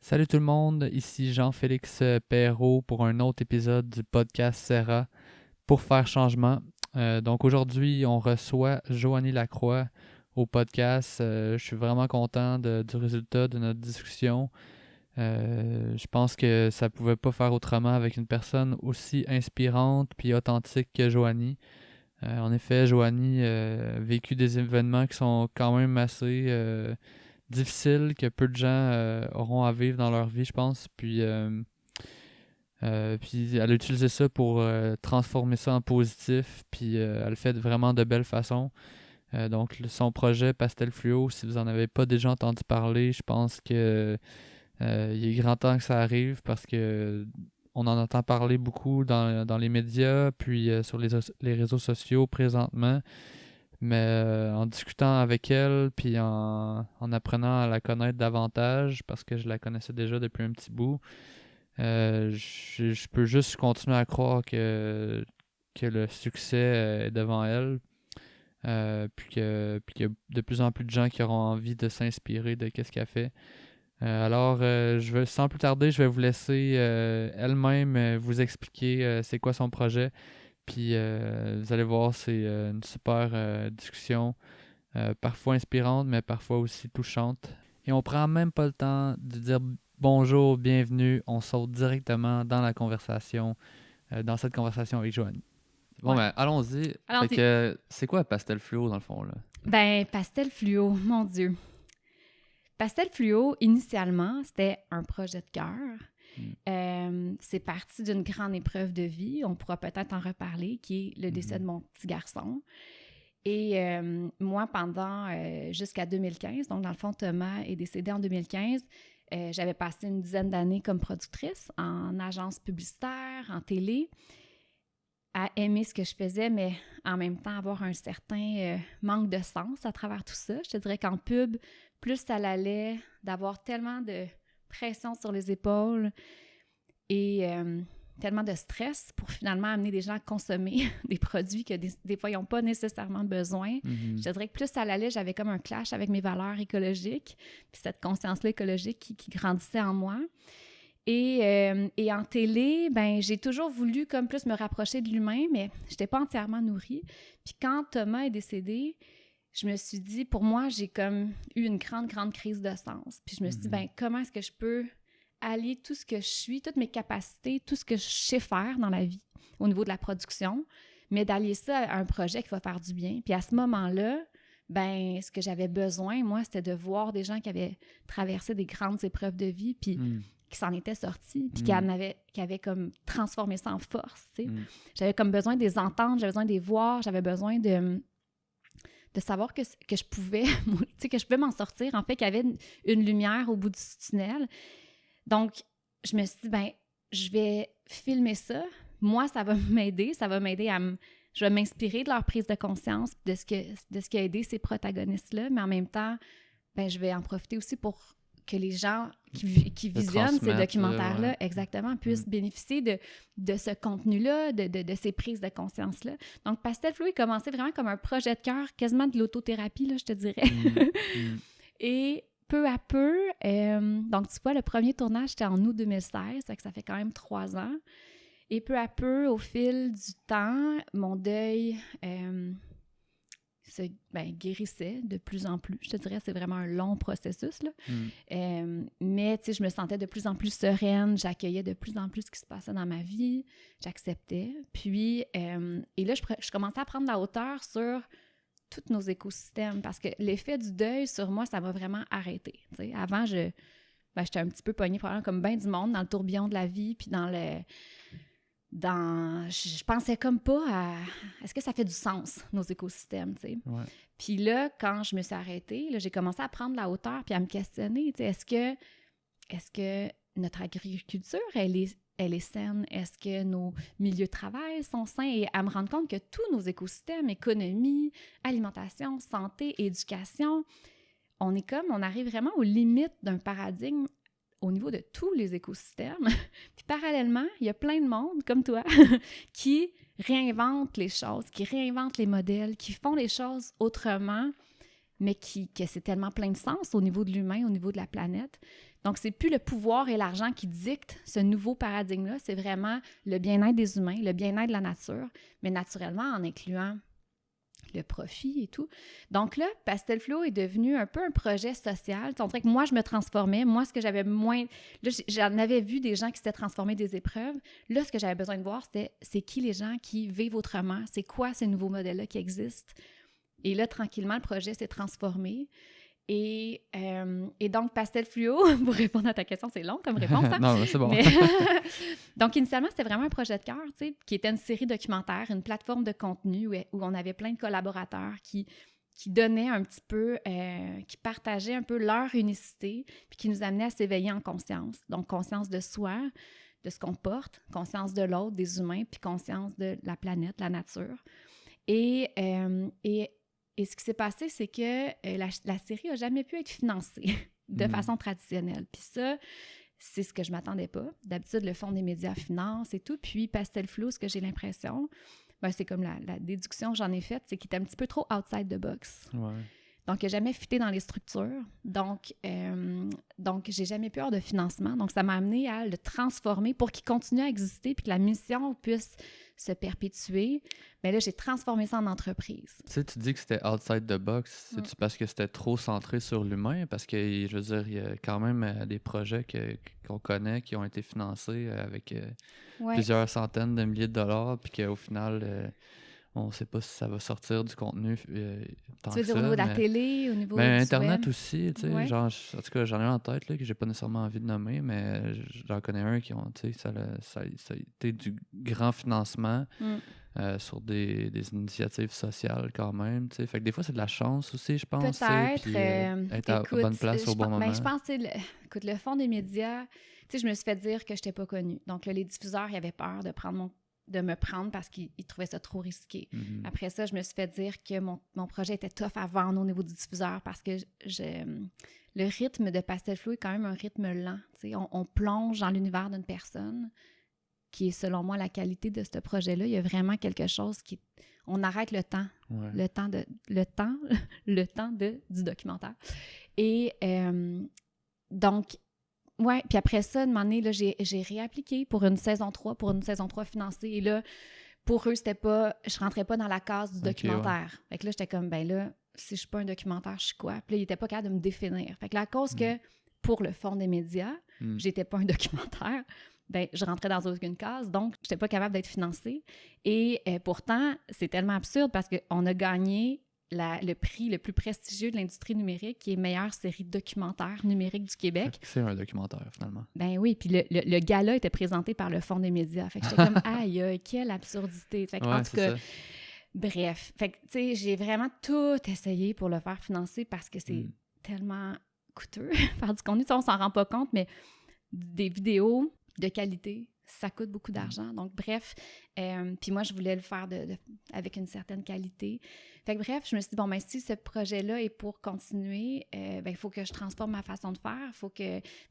Salut tout le monde, ici Jean-Félix Perrault pour un autre épisode du podcast Serra pour faire changement. Donc aujourd'hui, on reçoit Joanie Lacroix au podcast. Je suis vraiment content du résultat de notre discussion. Je pense que ça pouvait pas faire autrement avec une personne aussi inspirante puis authentique que Joanie. En effet, Joanie a vécu des événements qui sont quand même assez difficiles que peu de gens auront à vivre dans leur vie, je pense. Puis elle a utilisé ça pour transformer ça en positif, puis elle le fait vraiment de belle façon. Donc son projet Pastel Fluo, si vous en avez pas déjà entendu parler, je pense que il est grand temps que ça arrive parce que on en entend parler beaucoup dans les médias, puis sur les réseaux sociaux présentement. Mais en discutant avec elle, puis en apprenant à la connaître davantage, parce que je la connaissais déjà depuis un petit bout, je peux juste continuer à croire que le succès est devant elle, puis qu'il y a de plus en plus de gens qui auront envie de s'inspirer de ce qu'elle fait. Sans plus tarder, je vais vous laisser elle-même vous expliquer c'est quoi son projet. Puis vous allez voir, c'est une super discussion, parfois inspirante, mais parfois aussi touchante. Et on prend même pas le temps de dire bonjour, bienvenue. On saute directement dans la conversation, dans cette conversation avec Joanie. Bon, Ouais. ben, allons-y. Allons-y. Fait que, c'est quoi Pastel Fluo, dans le fond, là? Ben, Pastel Fluo, mon Dieu. Pastel Fluo, initialement, c'était un projet de cœur. C'est parti d'une grande épreuve de vie, on pourra peut-être en reparler, qui est le décès de mon petit garçon. Et moi, jusqu'à 2015, donc dans le fond, Thomas est décédé en 2015, j'avais passé une dizaine d'années comme productrice en agence publicitaire, en télé, à aimer ce que je faisais, mais en même temps avoir un certain manque de sens à travers tout ça. Je te dirais qu'en pub, plus ça allait d'avoir tellement de pression sur les épaules et tellement de stress pour finalement amener des gens à consommer des produits que des fois, ils n'ont pas nécessairement besoin. Je te dirais que plus ça allait, j'avais comme un clash avec mes valeurs écologiques, puis cette conscience-là écologique qui grandissait en moi. Et en télé, ben j'ai toujours voulu comme plus me rapprocher de l'humain, mais je n'étais pas entièrement nourrie. Puis quand Thomas est décédé, je me suis dit, pour moi, j'ai comme eu une grande, grande crise de sens. Puis je me suis dit, ben comment est-ce que je peux allier tout ce que je suis, toutes mes capacités, tout ce que je sais faire dans la vie au niveau de la production, mais d'allier ça à un projet qui va faire du bien. Puis à ce moment-là, ben ce que j'avais besoin, moi, c'était de voir des gens qui avaient traversé des grandes épreuves de vie, puis qui s'en étaient sortis, puis qui avaient comme transformé ça en force, tu sais. J'avais comme besoin de les entendre, j'avais besoin de les voir, j'avais besoin de savoir que je pouvais, tu sais, que je pouvais m'en sortir, en fait, qu'il y avait une lumière au bout du tunnel. Donc, je me suis dit, ben, je vais filmer ça. Moi, ça va m'aider je vais m'inspirer de leur prise de conscience, de ce qui a aidé ces protagonistes-là, mais en même temps, ben, je vais en profiter aussi pour que les gens qui visionnent ces documentaires-là, exactement, puissent bénéficier de ce contenu-là, de ces prises de conscience-là. Donc, Pastel Fluo, il commençait vraiment comme un projet de cœur, quasiment de l'autothérapie, là, je te dirais. Et peu à peu, donc tu vois, le premier tournage, c'était en août 2016, ça fait quand même 3 ans. Et peu à peu, au fil du temps, mon deuil guérissait de plus en plus. Je te dirais, c'est vraiment un long processus, là. Mais, tu sais, je me sentais de plus en plus sereine, j'accueillais de plus en plus ce qui se passait dans ma vie, j'acceptais. Puis, et là, je commençais à prendre la hauteur sur tous nos écosystèmes, parce que l'effet du deuil sur moi, ça m'a vraiment arrêté. T'sais. Avant, j'étais un petit peu pognée, probablement comme bien du monde, dans le tourbillon de la vie, puis je pensais comme pas à est-ce que ça fait du sens, nos écosystèmes, tu sais. Ouais. Puis là, quand je me suis arrêtée, là, j'ai commencé à prendre la hauteur puis à me questionner, tu sais, est-ce que notre agriculture, elle est saine? Est-ce que nos milieux de travail sont sains? Et à me rendre compte que tous nos écosystèmes, économie, alimentation, santé, éducation, on arrive vraiment aux limites d'un paradigme au niveau de tous les écosystèmes. Puis parallèlement, il y a plein de monde, comme toi, qui réinventent les choses, qui réinventent les modèles, qui font les choses autrement, mais que c'est tellement plein de sens au niveau de l'humain, au niveau de la planète. Donc, c'est plus le pouvoir et l'argent qui dictent ce nouveau paradigme-là, c'est vraiment le bien-être des humains, le bien-être de la nature, mais naturellement en incluant le profit et tout. Donc là, Pastel Fluo est devenu un peu un projet social. On dirait que moi, je me transformais. Moi, ce que j'avais moins... Là, j'en avais vu des gens qui s'étaient transformés des épreuves. Là, ce que j'avais besoin de voir, c'était c'est qui les gens qui vivent autrement? C'est quoi ces nouveaux modèles-là qui existent? Et là, tranquillement, le projet s'est transformé. Et donc, Pastel Fluo, pour répondre à ta question, c'est long comme réponse. Hein? Non, c'est bon. Mais donc, initialement, c'était vraiment un projet de cœur, tu sais, qui était une série documentaire, une plateforme de contenu où on avait plein de collaborateurs qui donnaient un petit peu, qui partageaient un peu leur unicité, puis qui nous amenaient à s'éveiller en conscience. Donc, conscience de soi, de ce qu'on porte, conscience de l'autre, des humains, puis conscience de la planète, la nature. Et ce qui s'est passé, c'est que la série n'a jamais pu être financée de façon traditionnelle. Puis ça, c'est ce que je ne m'attendais pas. D'habitude, le Fonds des médias finance et tout. Puis Pastel Fluo, ce que j'ai l'impression, c'est comme la déduction que j'en ai faite, c'est qu'il était un petit peu trop outside the box. Ouais. Donc, il n'a jamais fité dans les structures. Donc, j'ai jamais pu avoir de financement. Donc, ça m'a amené à le transformer pour qu'il continue à exister puis que la mission puisse se perpétuer. Mais là, j'ai transformé ça en entreprise. Tu sais, tu dis que c'était outside the box. C'est-tu parce que c'était trop centré sur l'humain? Parce que, je veux dire, il y a quand même des projets qu'on connaît qui ont été financés avec plusieurs centaines de milliers de dollars, puis qu'au final... on ne sait pas si ça va sortir du contenu tant tu veux que dire ça. au niveau de la télé, au niveau du Internet web? aussi, tu sais, genre, en tout cas, j'en ai un en tête là, que j'ai pas nécessairement envie de nommer, mais j'en connais un qui ont, tu sais, ça a été du grand financement sur des initiatives sociales quand même, tu sais. Fait que des fois, c'est de la chance aussi, je pense. Peut-être. Puis, être à bonne place au bon moment. Je pense que, écoute, le Fonds des médias, tu sais, je me suis fait dire que je n'étais pas connue. Donc, là, les diffuseurs, ils avaient peur de me prendre parce qu'ils trouvaient ça trop risqué. Mm-hmm. Après ça, je me suis fait dire que mon projet était tough à vendre au niveau du diffuseur parce que le rythme de Pastel Fluo est quand même un rythme lent. On plonge dans l'univers d'une personne qui est, selon moi, la qualité de ce projet-là. Il y a vraiment quelque chose qui... On arrête le temps. Ouais. Le temps du documentaire. Et donc... Oui, puis après ça, une année, là, j'ai réappliqué pour une saison 3 financée. Et là, pour eux, c'était pas... Je rentrais pas dans la case du documentaire. Ouais. Fait que là, j'étais comme, ben là, si je suis pas un documentaire, je suis quoi? Puis là, ils étaient pas capables de me définir. Fait que là, à cause que, pour le Fonds des médias, j'étais pas un documentaire, ben je rentrais dans aucune case, donc j'étais pas capable d'être financée. Et pourtant, c'est tellement absurde parce qu'on a gagné... le prix le plus prestigieux de l'industrie numérique, qui est meilleure série documentaire numérique du Québec. C'est un documentaire, finalement. Ben oui, puis le gala était présenté par le Fonds des médias. Fait que j'étais comme, aïe, quelle absurdité. Fait que, en tout cas, bref. Fait que, tu sais, j'ai vraiment tout essayé pour le faire financer parce que c'est tellement coûteux faire du contenu. Tu sais, on s'en rend pas compte, mais des vidéos de qualité, ça coûte beaucoup d'argent. Donc, bref, puis moi, je voulais le faire avec une certaine qualité. Fait que bref, je me suis dit, bon, ben si ce projet-là est pour continuer, ben il faut que je transforme ma façon de faire.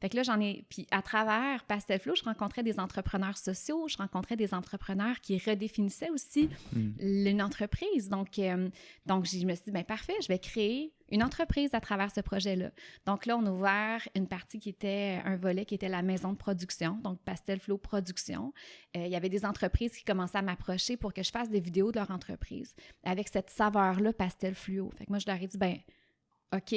Fait que là, j'en ai... Puis à travers Pastel Fluo, je rencontrais des entrepreneurs sociaux, je rencontrais des entrepreneurs qui redéfinissaient aussi une entreprise. Donc, je me suis dit, ben parfait, je vais créer une entreprise à travers ce projet-là. Donc là, on a ouvert une partie qui était un volet qui était la maison de production, donc Pastel Fluo Production. Il y avait des entreprises qui commençaient à m'approcher pour que je fasse des vidéos de leur entreprise avec cette saveur-là Pastel Fluo. Fait que moi, je leur ai dit, ben OK,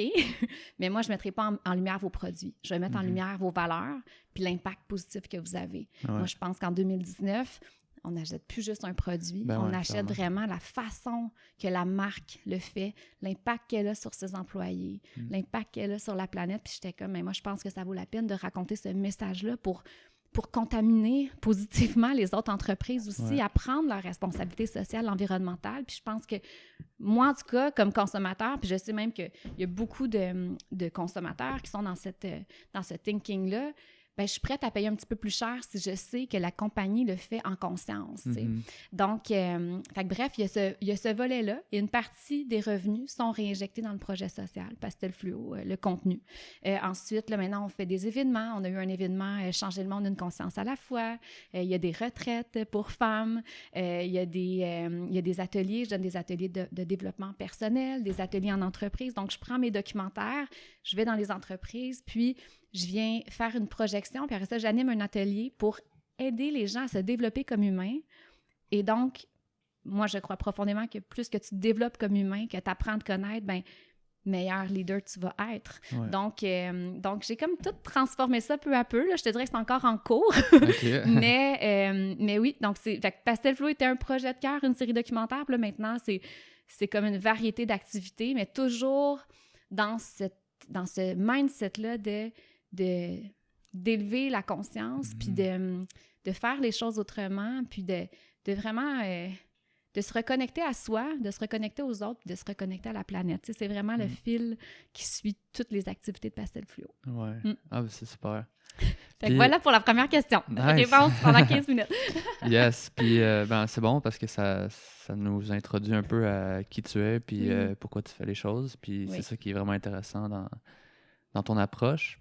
mais moi, je ne mettrai pas en lumière vos produits. Je vais mettre en lumière vos valeurs puis l'impact positif que vous avez. Ouais. Moi, je pense qu'en 2019... on n'achète plus juste un produit, on achète vraiment la façon que la marque le fait, l'impact qu'elle a sur ses employés, l'impact qu'elle a sur la planète. Puis j'étais comme, mais moi, je pense que ça vaut la peine de raconter ce message-là pour contaminer positivement les autres entreprises aussi, à prendre leur responsabilité sociale, environnementale. Puis je pense que moi, en tout cas, comme consommateur, puis je sais même qu'il y a beaucoup de consommateurs qui sont dans ce thinking-là, ben, je suis prête à payer un petit peu plus cher si je sais que la compagnie le fait en conscience. Donc, fait que bref, il y a ce volet-là. Et une partie des revenus sont réinjectés dans le projet social, Pastel Fluo, le contenu. Ensuite, là, maintenant, on fait des événements. On a eu un événement Changer le monde d'une conscience à la fois. Il y a des retraites pour femmes. Il y a des ateliers. Je donne des ateliers de développement personnel, des ateliers en entreprise. Donc, je prends mes documentaires, je vais dans les entreprises, puis je viens faire une projection, puis après ça, j'anime un atelier pour aider les gens à se développer comme humains. Et donc, moi, je crois profondément que plus que tu te développes comme humain, que tu apprends à te connaître, ben meilleur leader tu vas être. Ouais. Donc, j'ai comme tout transformé ça peu à peu. Là. Je te dirais que c'est encore en cours. OK. mais oui, donc fait que Pastel Fluo était un projet de cœur, une série documentaire. Puis là, maintenant, c'est comme une variété d'activités, mais toujours dans ce mindset-là d'élever la conscience, puis de faire les choses autrement, puis de vraiment... de se reconnecter à soi, de se reconnecter aux autres, de se reconnecter à la planète. Tu sais, c'est vraiment le fil qui suit toutes les activités de Pastel Fluo. Ouais. Ah, ben c'est super. Fait que voilà pour la première question. Nice. Réponse pendant 15 minutes. Yes. Puis, ben, c'est bon parce que ça nous introduit un peu à qui tu es, puis pourquoi tu fais les choses. Puis c'est ça qui est vraiment intéressant dans ton approche.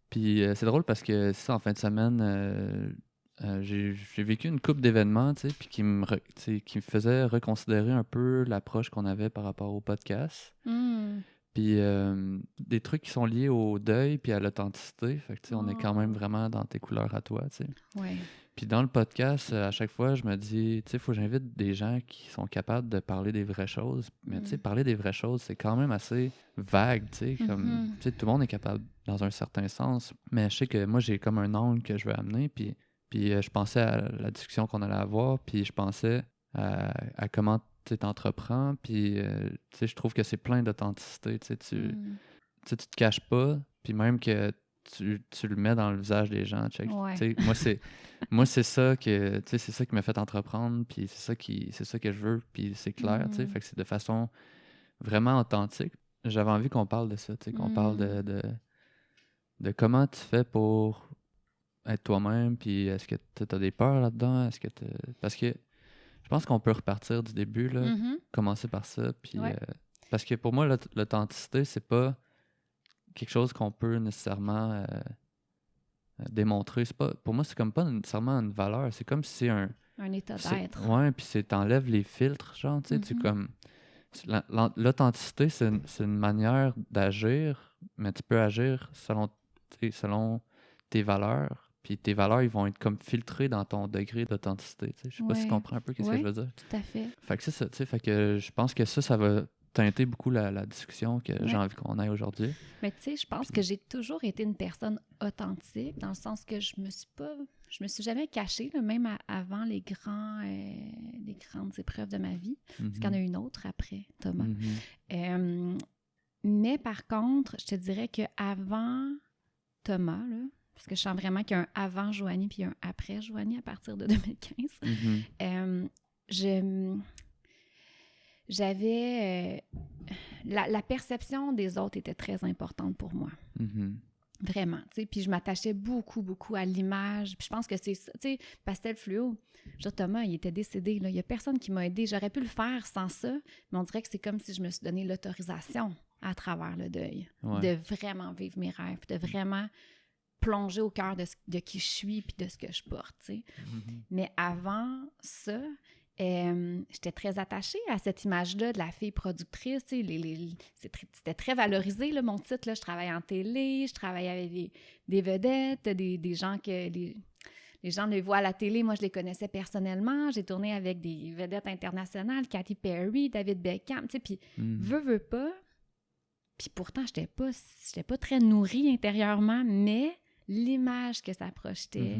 Puis c'est drôle parce que ça, en fin de semaine... j'ai vécu une couple d'événements, tu sais, puis qui me faisait reconsidérer un peu l'approche qu'on avait par rapport au podcast. Puis des trucs qui sont liés au deuil puis à l'authenticité. Fait que, tu sais, on est quand même vraiment dans tes couleurs à toi, tu sais. Ouais. Puis dans le podcast, à chaque fois, je me dis, tu sais, il faut que j'invite des gens qui sont capables de parler des vraies choses. Mais tu sais, parler des vraies choses, c'est quand même assez vague, tu sais. Comme, tu sais, tout le monde est capable dans un certain sens. Mais je sais que moi, j'ai comme un angle que je veux amener, puis je pensais à la discussion qu'on allait avoir, puis je pensais à comment tu t'entreprends, puis tu sais, je trouve que c'est plein d'authenticité. Tu sais, tu te caches pas, puis même que tu le mets dans le visage des gens. Ouais. Tu sais, moi, c'est ça que, tu sais, c'est ça qui m'a fait entreprendre, puis c'est ça que je veux, puis c'est clair, tu sais, fait que c'est de façon vraiment authentique. J'avais envie qu'on parle de ça, tu sais, qu'on parle de comment tu fais pour être toi-même, puis est-ce que tu as des peurs là-dedans? Parce que je pense qu'on peut repartir du début, là, commencer par ça, puis parce que pour moi, l'authenticité, c'est pas quelque chose qu'on peut nécessairement démontrer. Pour moi, c'est comme pas nécessairement une valeur, c'est comme si c'est un état d'être. Ouais, puis t'enlèves les filtres, genre, tu sais, tu comme... L'authenticité, c'est une manière d'agir, mais tu peux agir selon tes valeurs. Puis tes valeurs, ils vont être comme filtrées dans ton degré d'authenticité. Je sais pas si tu comprends un peu ce que je veux dire. Tout à fait. Fait que c'est ça, tu sais. Fait que je pense que ça va teinter beaucoup la discussion que j'ai envie qu'on ait aujourd'hui. Mais tu sais, je pense que j'ai toujours été une personne authentique, dans le sens que je me suis jamais cachée, là, même avant les grandes épreuves de ma vie. Parce qu'il y en a une autre après, Thomas. Mais par contre, je te dirais qu'avant Thomas, là, parce que je sens vraiment qu'il y a un avant Joanie puis un après Joanie à partir de 2015. J'avais... la perception des autres était très importante pour moi. Vraiment, tu sais. Puis je m'attachais beaucoup, beaucoup à l'image. Puis je pense que c'est ça, tu sais, Pastel Fluo. Thomas, il était décédé, là. Il y a personne qui m'a aidé. J'aurais pu le faire sans ça, mais on dirait que c'est comme si je me suis donné l'autorisation à travers le deuil de vraiment vivre mes rêves, de vraiment plonger au cœur de qui je suis puis de ce que je porte, tu sais. Mais avant ça, j'étais très attachée à cette image-là de la fille productrice. Tu sais, c'était très valorisé, là, mon titre. Là. Je travaillais en télé, je travaillais avec des vedettes, des gens que les gens les voient à la télé. Moi, je les connaissais personnellement. J'ai tourné avec des vedettes internationales, Katy Perry, David Beckham, tu sais, puis veux pas. Puis pourtant, j'étais pas très nourrie intérieurement, mais l'image que ça projetait,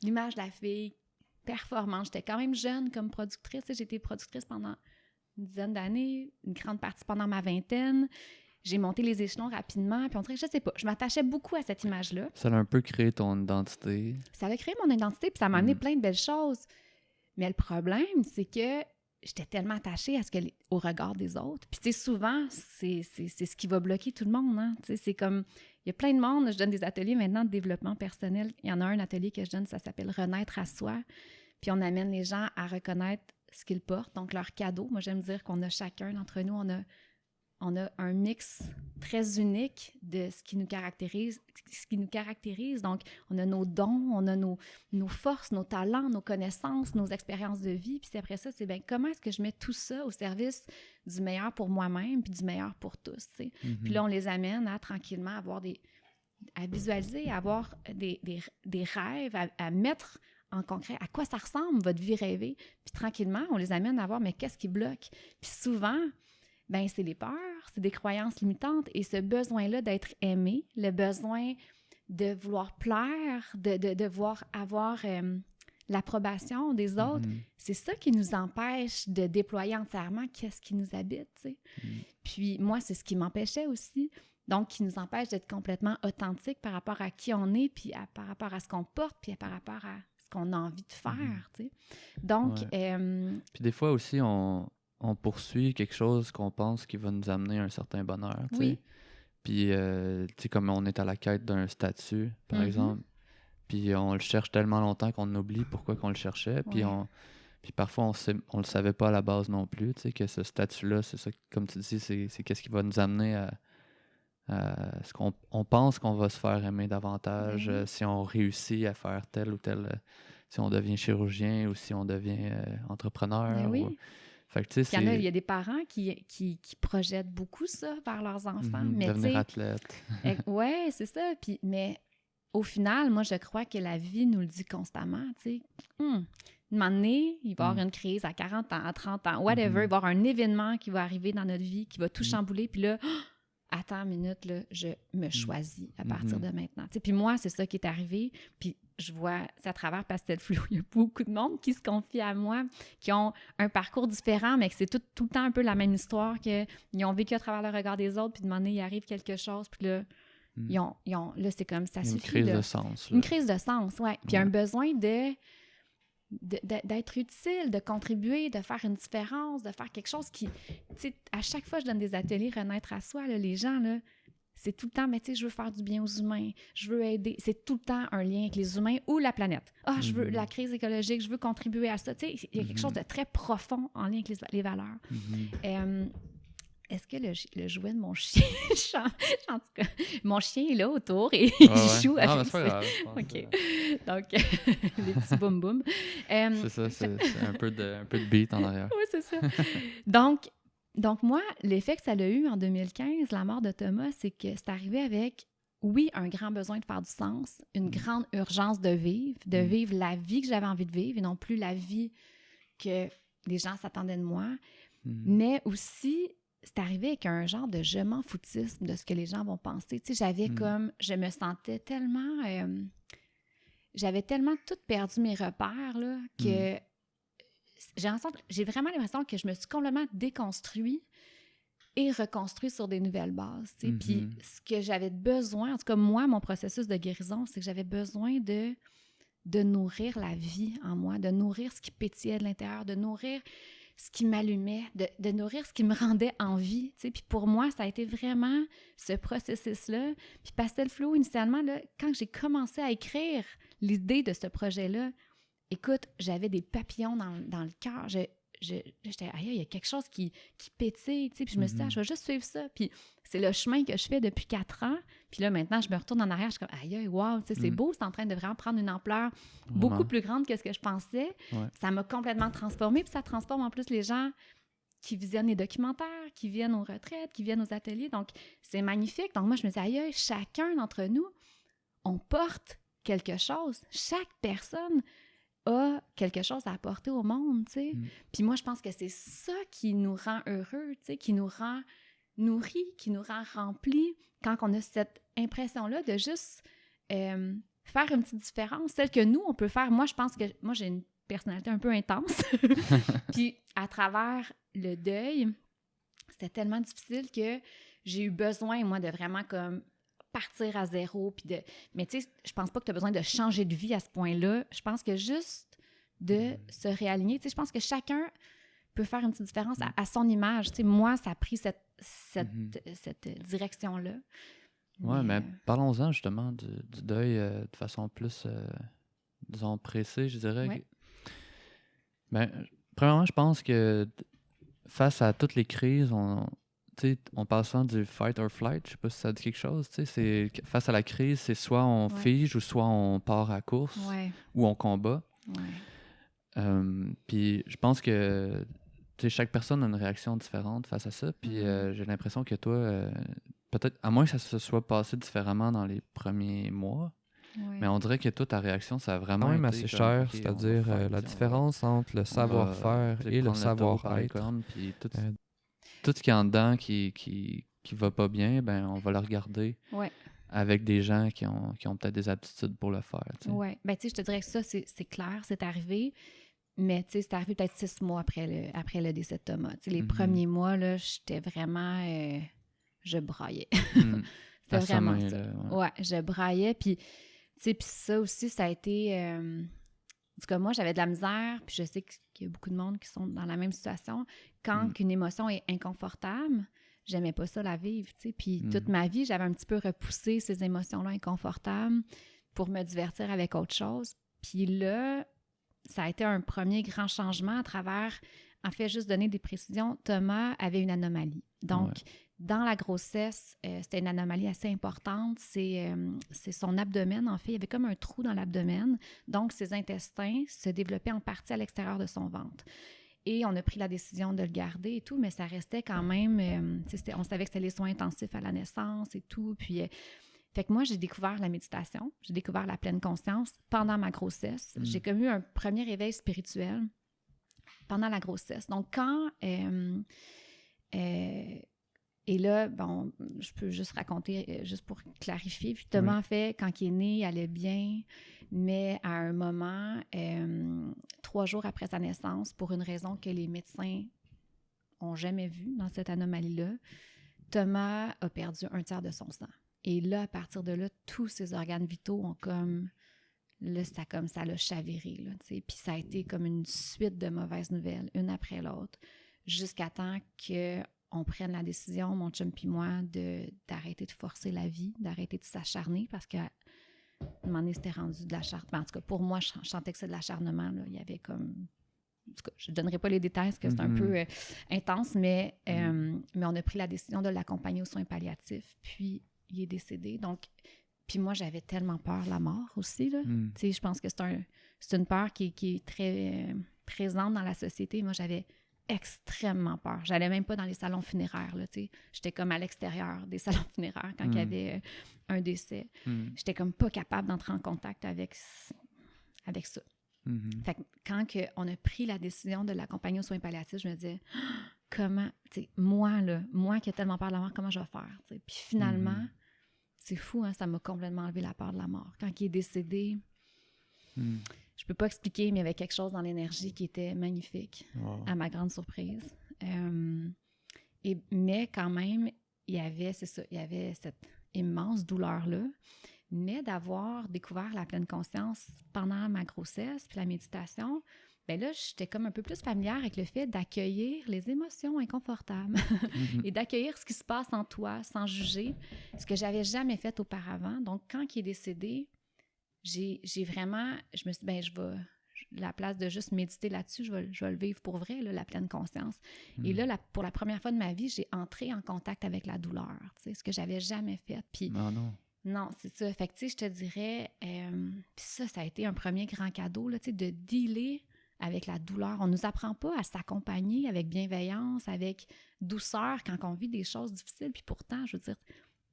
l'image de la fille performante. J'étais quand même jeune comme productrice. J'ai été productrice pendant une dizaine d'années, une grande partie pendant ma vingtaine. J'ai monté les échelons rapidement, puis on dirait que, je sais pas, je m'attachais beaucoup à cette image-là. Ça a un peu créé ton identité. Ça a créé mon identité, puis ça m'a amené plein de belles choses. Mais le problème, c'est que j'étais tellement attachée au regard des autres. Puis, tu sais, souvent, c'est ce qui va bloquer tout le monde, hein. Tu sais, c'est comme... Il y a plein de monde, je donne des ateliers maintenant de développement personnel. Il y en a un atelier que je donne, ça s'appelle « Renaître à soi ». Puis on amène les gens à reconnaître ce qu'ils portent, donc leur cadeau. Moi, j'aime dire qu'on a chacun d'entre nous, on a un mix très unique de ce qui nous caractérise. Donc, on a nos dons, on a nos forces, nos talents, nos connaissances, nos expériences de vie. Puis après ça, c'est bien comment est-ce que je mets tout ça au service du meilleur pour moi-même puis du meilleur pour tous, tu sais. Puis là, on les amène à tranquillement avoir des à visualiser, à avoir des rêves, à mettre en concret à quoi ça ressemble, votre vie rêvée. Puis tranquillement, on les amène à voir, mais qu'est-ce qui bloque? Puis souvent, ben c'est les peurs, c'est des croyances limitantes et ce besoin-là d'être aimé, le besoin de vouloir plaire, de vouloir avoir l'approbation des autres, c'est ça qui nous empêche de déployer entièrement qu'est-ce qui nous habite, tu sais. Puis moi, c'est ce qui m'empêchait aussi. Donc, qui nous empêche d'être complètement authentique par rapport à qui on est, puis par rapport à ce qu'on porte, puis par rapport à ce qu'on a envie de faire, tu sais. Donc... Puis des fois aussi, on poursuit quelque chose qu'on pense qui va nous amener un certain bonheur, tu sais. Oui. Puis, tu sais, comme on est à la quête d'un statut, par exemple, puis on le cherche tellement longtemps qu'on oublie pourquoi qu'on le cherchait, puis puis parfois, on le savait pas à la base non plus, tu sais, que ce statut-là, c'est ça, comme tu dis, c'est qu'est-ce qui va nous amener à ce qu'on pense qu'on va se faire aimer davantage si on réussit à faire tel ou tel, si on devient chirurgien ou si on devient entrepreneur. Fait que, tu sais, il y a des parents qui projettent beaucoup ça vers leurs enfants. Mais devenir athlète. Oui, c'est ça. Puis, mais au final, moi, je crois que la vie nous le dit constamment, tu sais. Un moment donné, il va y avoir une crise à 40 ans, à 30 ans, whatever. Il va y avoir un événement qui va arriver dans notre vie, qui va tout chambouler. Puis là, attends une minute, là, je me choisis à partir de maintenant. Tu sais, puis moi, c'est ça qui est arrivé. Puis je vois, c'est à travers Pastel Fluo, il y a beaucoup de monde qui se confie à moi, qui ont un parcours différent, mais que c'est tout le temps un peu la même histoire, qu'ils ont vécu à travers le regard des autres, puis de moment donné, il arrive quelque chose, puis là, là, c'est comme ça suffit. Une crise de sens. Une crise de sens, oui. Puis un besoin d'être utile, de contribuer, de faire une différence, de faire quelque chose qui... Tu sais, à chaque fois que je donne des ateliers Renaître à soi, là, les gens, là, c'est tout le temps, mais tu sais, je veux faire du bien aux humains, je veux aider. C'est tout le temps un lien avec les humains ou la planète. Je veux la crise écologique, je veux contribuer à ça. Tu sais, il y a quelque chose de très profond en lien avec les valeurs. Est-ce que le jouet de mon chien... en tout cas, mon chien est là autour et il joue avec c'est pas grave. OK. Donc, les petits boum-boum. C'est ça, c'est un peu de beat en arrière. Oui, c'est ça. Donc, moi, l'effet que ça a eu en 2015, la mort de Thomas, c'est que c'est arrivé avec, oui, un grand besoin de faire du sens, une grande urgence de vivre la vie que j'avais envie de vivre et non plus la vie que les gens s'attendaient de moi, mais aussi... c'est arrivé avec un genre de je m'en foutisme de ce que les gens vont penser. Tu sais, je me sentais tellement... j'avais tellement tout perdu mes repères, là, que j'ai vraiment l'impression que je me suis complètement déconstruit et reconstruit sur des nouvelles bases. Tu sais. Puis ce que j'avais besoin, en tout cas moi, mon processus de guérison, c'est que j'avais besoin de nourrir la vie en moi, de nourrir ce qui pétillait de l'intérieur, de nourrir ce qui m'allumait, de nourrir ce qui me rendait envie, tu sais. Puis pour moi, ça a été vraiment ce processus-là. Puis Pastel Fluo, initialement, là, quand j'ai commencé à écrire l'idée de ce projet-là, écoute, j'avais des papillons dans le cœur. J'étais, aïe, il y a quelque chose qui pétille, tu sais. Puis je me suis dit, je vais juste suivre ça. Puis c'est le chemin que je fais depuis 4 ans. Puis là, maintenant, je me retourne en arrière, je suis comme, aïe, wow, tu sais, c'est beau, c'est en train de vraiment prendre une ampleur beaucoup plus grande que ce que je pensais. Ouais. Ça m'a complètement transformée, puis ça transforme en plus les gens qui visionnent les documentaires, qui viennent aux retraites, qui viennent aux ateliers. Donc, c'est magnifique. Donc, moi, je me dis, aïe, chacun d'entre nous, on porte quelque chose. Chaque personne a quelque chose à apporter au monde, tu sais. Puis moi, je pense que c'est ça qui nous rend heureux, tu sais, qui nous rend nourris, qui nous rend remplis quand on a cette impression-là de juste faire une petite différence, celle que nous, on peut faire. Moi, je pense que moi, j'ai une personnalité un peu intense. Puis à travers le deuil, c'était tellement difficile que j'ai eu besoin, moi, de vraiment comme partir à zéro. Mais tu sais, je pense pas que tu as besoin de changer de vie à ce point-là. Je pense que juste de se réaligner, tu sais, je pense que chacun peut faire une petite différence à son image. Tu sais, moi, ça a pris cette direction-là. Oui, mais parlons-en justement du deuil de façon plus, disons, pressée, je dirais. Ouais. Premièrement, je pense que face à toutes les crises, on parle souvent du fight or flight, je sais pas si ça dit quelque chose. Face à la crise, c'est soit on fige ou soit on part à la course ou on combat. Puis je pense que chaque personne a une réaction différente face à ça. Puis j'ai l'impression que toi, peut-être, à moins que ça se soit passé différemment dans les premiers mois, mais on dirait que toi, ta réaction, ça a vraiment Quand même été assez comme, cher, OK, on va c'est-à-dire faire, la tu sais, on va différence entre le savoir-faire tu sais, et le prendre le taureau par les savoir-être. cornes, puis Euh, tout ce qui est en dedans qui va pas bien, ben on va le regarder Ouais. avec des gens qui ont peut-être des aptitudes pour le faire, tu sais. Ouais. Ben, tu sais, je te dirais que ça, c'est clair, c'est arrivé. Mais, tu sais, c'est arrivé peut-être 6 mois après le décès de Thomas. Tu sais, les premiers mois, là, j'étais vraiment... je braillais. C'était À vraiment sommeil, ça. là, Ouais, je braillais. Puis, tu sais, puis ça aussi, ça a été... en tout cas, moi, j'avais de la misère. Puis je sais qu'il y a beaucoup de monde qui sont dans la même situation. Quand une émotion est inconfortable, j'aimais pas ça la vivre, tu sais. Puis toute ma vie, j'avais un petit peu repoussé ces émotions-là inconfortables pour me divertir avec autre chose. Puis là, ça a été un premier grand changement à travers, en fait, juste donner des précisions. Thomas avait une anomalie. Donc, dans la grossesse, c'était une anomalie assez importante. C'est son abdomen, en fait. Il y avait comme un trou dans l'abdomen. Donc, ses intestins se développaient en partie à l'extérieur de son ventre. Et on a pris la décision de le garder et tout, mais ça restait quand même... on savait que c'était les soins intensifs à la naissance et tout. Puis... fait que moi, j'ai découvert la méditation, j'ai découvert la pleine conscience pendant ma grossesse. J'ai comme eu un premier réveil spirituel pendant la grossesse. Donc, quand... et là, bon, je peux juste raconter, juste pour clarifier. Puis Thomas, en fait, quand il est né, il allait bien, mais à un moment, 3 jours après sa naissance, pour une raison que les médecins n'ont jamais vue dans cette anomalie-là, Thomas a perdu 1/3 de son sang. Et là, à partir de là, tous ses organes vitaux ont comme... Là, ça l'a chaviré, là, tu sais. Puis ça a été comme une suite de mauvaises nouvelles, une après l'autre, jusqu'à temps qu'on prenne la décision, mon chum puis moi, d'arrêter de forcer la vie, d'arrêter de s'acharner, parce qu'à un moment donné, c'était rendu de l'acharnement. En tout cas, pour moi, je sentais que c'est de l'acharnement, là. Il y avait comme... En tout cas, je ne donnerai pas les détails parce que c'est un peu intense, mais on a pris la décision de l'accompagner aux soins palliatifs, puis il est décédé. Donc, puis moi, j'avais tellement peur de la mort aussi, là. Tu sais, je pense que c'est une peur qui est très présente dans la société. Moi, j'avais extrêmement peur. J'allais même pas dans les salons funéraires, là, tu sais. J'étais comme à l'extérieur des salons funéraires quand il y avait un décès. J'étais comme pas capable d'entrer en contact avec ça. Fait que quand on a pris la décision de l'accompagner aux soins palliatifs, je me disais, comment, tu sais, moi qui ai tellement peur de la mort, comment je vais faire, tu sais. Puis finalement, c'est fou, hein, ça m'a complètement enlevé la peur de la mort. Quand il est décédé, je peux pas expliquer, mais il y avait quelque chose dans l'énergie qui était magnifique, à ma grande surprise. Mais quand même, il y avait cette immense douleur-là. Mais d'avoir découvert la pleine conscience pendant ma grossesse puis la méditation, bien là, j'étais comme un peu plus familière avec le fait d'accueillir les émotions inconfortables et d'accueillir ce qui se passe en toi sans juger, ce que j'avais jamais fait auparavant. Donc, quand il est décédé, j'ai vraiment... Je me suis dit, la place de juste méditer là-dessus, je vais le vivre pour vrai, là, la pleine conscience. Et là, pour la première fois de ma vie, j'ai entré en contact avec la douleur, tu sais, ce que j'avais jamais fait. Puis... Non, c'est ça. Fait que, tu sais, je te dirais, puis ça a été un premier grand cadeau, là, tu sais, de dealer avec la douleur. On nous apprend pas à s'accompagner avec bienveillance, avec douceur quand on vit des choses difficiles. Puis pourtant, je veux dire,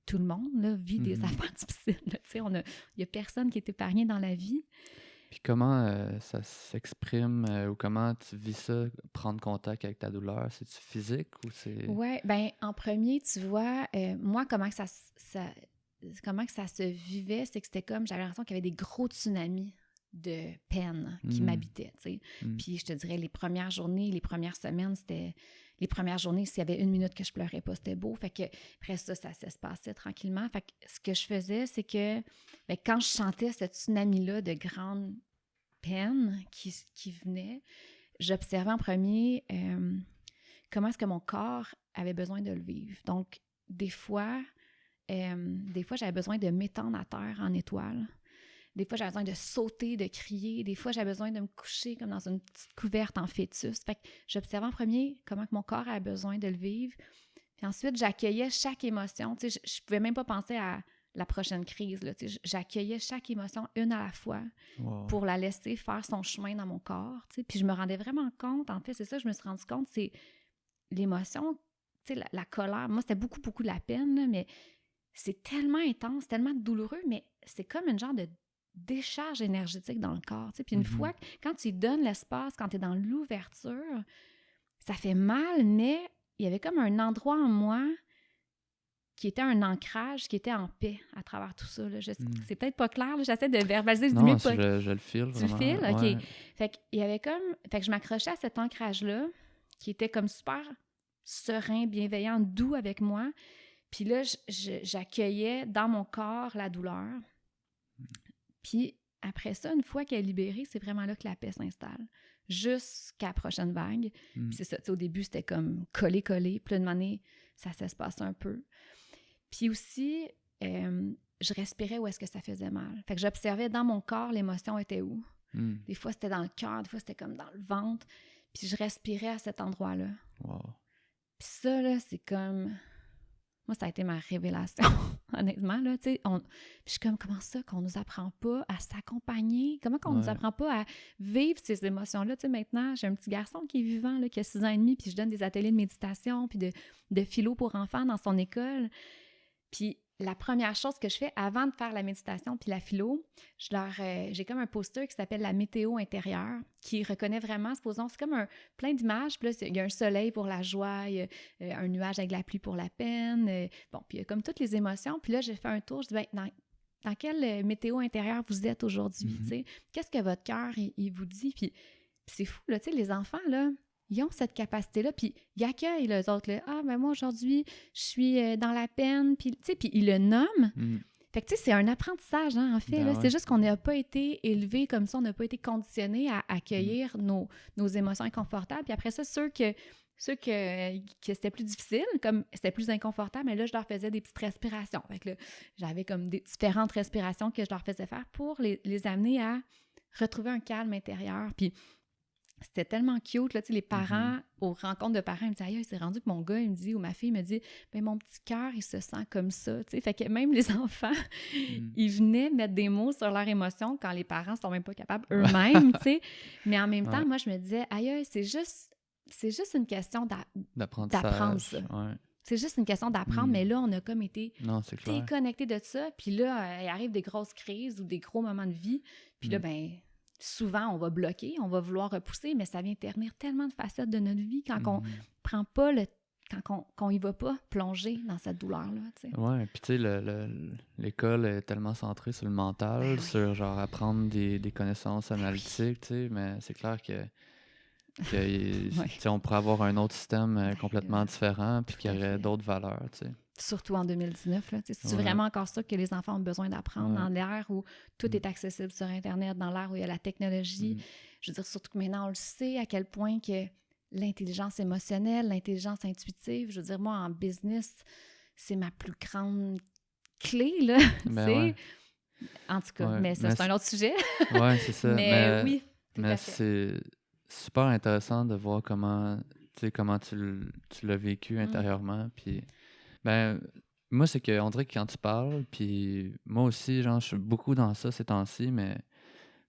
tout le monde, là, vit des affaires difficiles, là, tu sais, il y a personne qui est épargné dans la vie. Puis comment ça s'exprime ou comment tu vis ça, prendre contact avec ta douleur? C'est-tu physique ou c'est... Ouais, ben en premier, tu vois, moi, comment que ça se vivait, c'est que c'était comme, j'avais l'impression qu'il y avait des gros tsunamis de peine qui m'habitaient, tu sais. Puis je te dirais, les premières journées, les premières semaines, c'était... Les premières journées, s'il y avait 1 minute que je pleurais pas, c'était beau. Fait que après ça se passait tranquillement. Fait que ce que je faisais, c'est que quand je sentais ce tsunami-là de grande peine qui venait, j'observais en premier comment est-ce que mon corps avait besoin de le vivre. Donc, des fois, j'avais besoin de m'étendre à terre en étoile. Des fois, j'avais besoin de sauter, de crier. Des fois, j'avais besoin de me coucher comme dans une petite couverte en fœtus. Fait que j'observais en premier comment que mon corps avait besoin de le vivre. Puis ensuite, j'accueillais chaque émotion. Tu sais, je pouvais même pas penser à la prochaine crise, là. Tu sais, j'accueillais chaque émotion une à la fois pour la laisser faire son chemin dans mon corps. Tu sais. Puis je me rendais vraiment compte, en fait, c'est ça que je me suis rendu compte, c'est l'émotion. tu sais, la colère, moi, c'était beaucoup, beaucoup de la peine, là, mais c'est tellement intense, tellement douloureux, mais c'est comme une genre de décharge énergétique dans le corps, tu sais. Puis une fois, quand tu lui donnes l'espace, quand tu es dans l'ouverture, ça fait mal, mais il y avait comme un endroit en moi qui était un ancrage, qui était en paix à travers tout ça. Là. C'est peut-être pas clair, là, j'essaie de verbaliser. Non, je le file Tu le vraiment. files? OK. Ouais. Fait que je m'accrochais à cet ancrage-là, qui était comme super serein, bienveillant, doux avec moi. Puis là, j'accueillais dans mon corps la douleur. Puis après ça, une fois qu'elle est libérée, c'est vraiment là que la paix s'installe. Jusqu'à la prochaine vague. Puis c'est ça, au début, c'était comme coller. Puis là, de manière, ça s'espace un peu. Puis aussi, je respirais où est-ce que ça faisait mal. Fait que j'observais dans mon corps, l'émotion était où. Des fois, c'était dans le cœur, des fois, c'était comme dans le ventre. Puis je respirais à cet endroit-là. Wow. Puis ça, là, c'est comme... Moi, ça a été ma révélation, honnêtement, là, tu sais. Puis je suis comme, comment ça qu'on nous apprend pas à s'accompagner? Comment qu'on nous apprend pas à vivre ces émotions-là? Tu sais, maintenant, j'ai un petit garçon qui est vivant, là, qui a 6 ans et demi, puis je donne des ateliers de méditation, puis de philo pour enfants dans son école. Puis la première chose que je fais avant de faire la méditation puis la philo, j'ai comme un poster qui s'appelle la météo intérieure, qui reconnaît vraiment, supposons, c'est comme plein d'images, puis là, il y a un soleil pour la joie, il y a un nuage avec la pluie pour la peine, bon, puis il y a comme toutes les émotions, puis là, j'ai fait un tour, je dis, ben, dans quelle météo intérieure vous êtes aujourd'hui, tu sais? Qu'est-ce que votre cœur, il vous dit? Puis c'est fou, là, tu sais, les enfants, là, ils ont cette capacité-là, puis ils accueillent les autres. Là. Ah, ben moi, aujourd'hui, je suis dans la peine, puis tu sais, puis ils le nomment. Fait que, tu sais, c'est un apprentissage, hein, en fait. Ben là. ouais. C'est juste qu'on n'a pas été élevé comme ça, on n'a pas été conditionné à accueillir nos émotions inconfortables. Puis après ça, ceux que c'était plus difficile, comme c'était plus inconfortable, mais là, je leur faisais des petites respirations. Fait que là, j'avais comme des différentes respirations que je leur faisais faire pour les amener à retrouver un calme intérieur. Puis c'était tellement cute, là, tu sais, les parents, aux rencontres de parents, ils me disaient « Aïe, c'est rendu que mon gars, il me dit, ou ma fille me dit, ben mon petit cœur, il se sent comme ça, tu sais. » Fait que même les enfants, ils venaient mettre des mots sur leurs émotions quand les parents sont même pas capables eux-mêmes, tu sais. Mais en même temps, moi, je me disais « Aïe, c'est juste une question d'apprendre ça. » Ouais. C'est juste une question d'apprendre, mais là, on a comme été déconnectés de ça. Puis là, il arrive des grosses crises ou des gros moments de vie. Puis là, ben souvent, on va bloquer, on va vouloir repousser, mais ça vient ternir tellement de facettes de notre vie quand on prend pas qu'on y va pas plonger dans cette douleur-là, tu sais. Ouais, puis tu sais, l'école est tellement centrée sur le mental, sur genre apprendre des connaissances analytiques, tu sais, mais c'est clair que tu sais, on pourrait avoir un autre système complètement différent, puis qu'il y aurait d'autres valeurs, tu sais. Surtout en 2019, là. C'est vraiment encore ça que les enfants ont besoin d'apprendre dans l'ère où tout est accessible sur Internet, dans l'ère où il y a la technologie. Je veux dire, surtout que maintenant, on le sait à quel point que l'intelligence émotionnelle, l'intelligence intuitive, je veux dire, moi, en business, c'est ma plus grande clé, là, tu sais. En tout cas, mais ça, c'est un autre sujet. Ouais, c'est ça. Mais oui, tout à fait. C'est super intéressant de voir comment tu l'as vécu intérieurement, puis ben, moi, c'est qu'on dirait que quand tu parles, puis moi aussi, genre, je suis beaucoup dans ça ces temps-ci, mais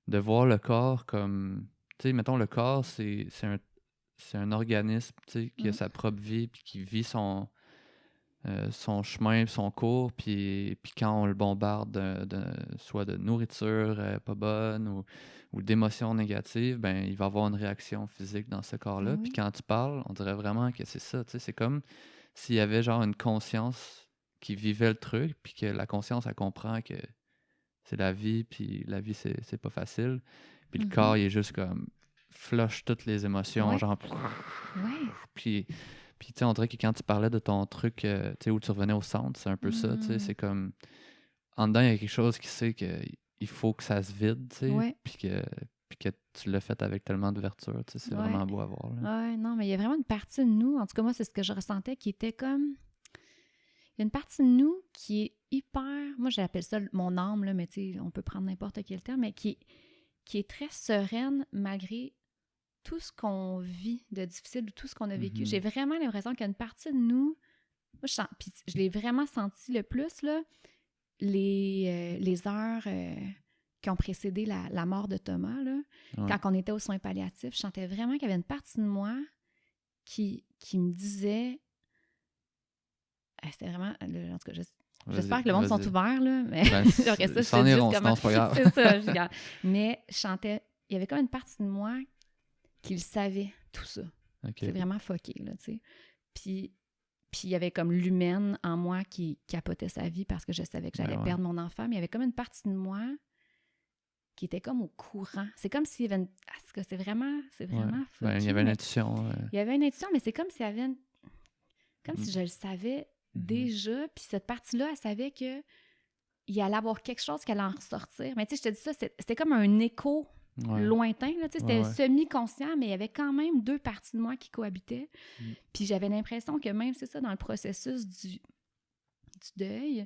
de voir le corps comme, tu sais, mettons, le corps, c'est un organisme, tu sais, qui a sa propre vie, puis qui vit son chemin, son cours, puis quand on le bombarde soit de nourriture pas bonne ou d'émotions négatives, ben il va avoir une réaction physique dans ce corps-là. Puis quand tu parles, on dirait vraiment que c'est ça, tu sais, c'est comme s'il y avait genre une conscience qui vivait le truc, puis que la conscience, elle comprend que c'est la vie, puis la vie, c'est pas facile. Puis le corps, il est juste comme flush toutes les émotions, genre... Puis tu sais, on dirait que quand tu parlais de ton truc, tu sais, où tu revenais au centre, c'est un peu ça, tu sais, c'est comme... En dedans, il y a quelque chose qui sait qu'il faut que ça se vide, tu sais, puis que tu l'as fait avec tellement d'ouverture, tu sais, c'est vraiment beau à voir. Oui, non, mais il y a vraiment une partie de nous, en tout cas, moi, c'est ce que je ressentais, qui était comme... Il y a une partie de nous qui est hyper... Moi, j'appelle ça mon âme, là, mais tu sais, on peut prendre n'importe quel terme, mais qui est très sereine malgré tout ce qu'on vit de difficile ou tout ce qu'on a vécu. J'ai vraiment l'impression qu'il y a une partie de nous... Moi, puis je l'ai vraiment senti le plus, là, les heures qui ont précédé la mort de Thomas, là, quand on était aux soins palliatifs, je sentais vraiment qu'il y avait une partie de moi qui me disait c'était vraiment... En tout cas, j'espère que le monde sont ouverts, là, mais Ben, j'aurais ça, je s'en te dis iront, juste sinon comment... c'est pas grave. C'est ça, je regarde. Mais je chantais... Il y avait comme une partie de moi qui le savait, tout ça. OK. C'est vraiment fucké, là, tu sais. Puis il y avait comme l'humaine en moi qui capotait sa vie parce que je savais que j'allais Ben ouais. perdre mon enfant. Mais il y avait comme une partie de moi qui était comme au courant. C'est comme s'il y avait une... Est-ce que c'est vraiment Ouais. fucké, Ben, il y avait une mais- intuition. Il y avait une intuition, mais c'est comme s'il y avait comme si je le savais Mhm. déjà, puis cette partie-là, elle savait que il allait avoir quelque chose qui allait en ressortir. Mais tu sais, je te dis ça, c'était comme un écho Ouais. lointain, là, tu sais, c'était Ouais. semi-conscient, mais il y avait quand même deux parties de moi qui cohabitaient. Mm. Puis j'avais l'impression que même, c'est ça, dans le processus du deuil,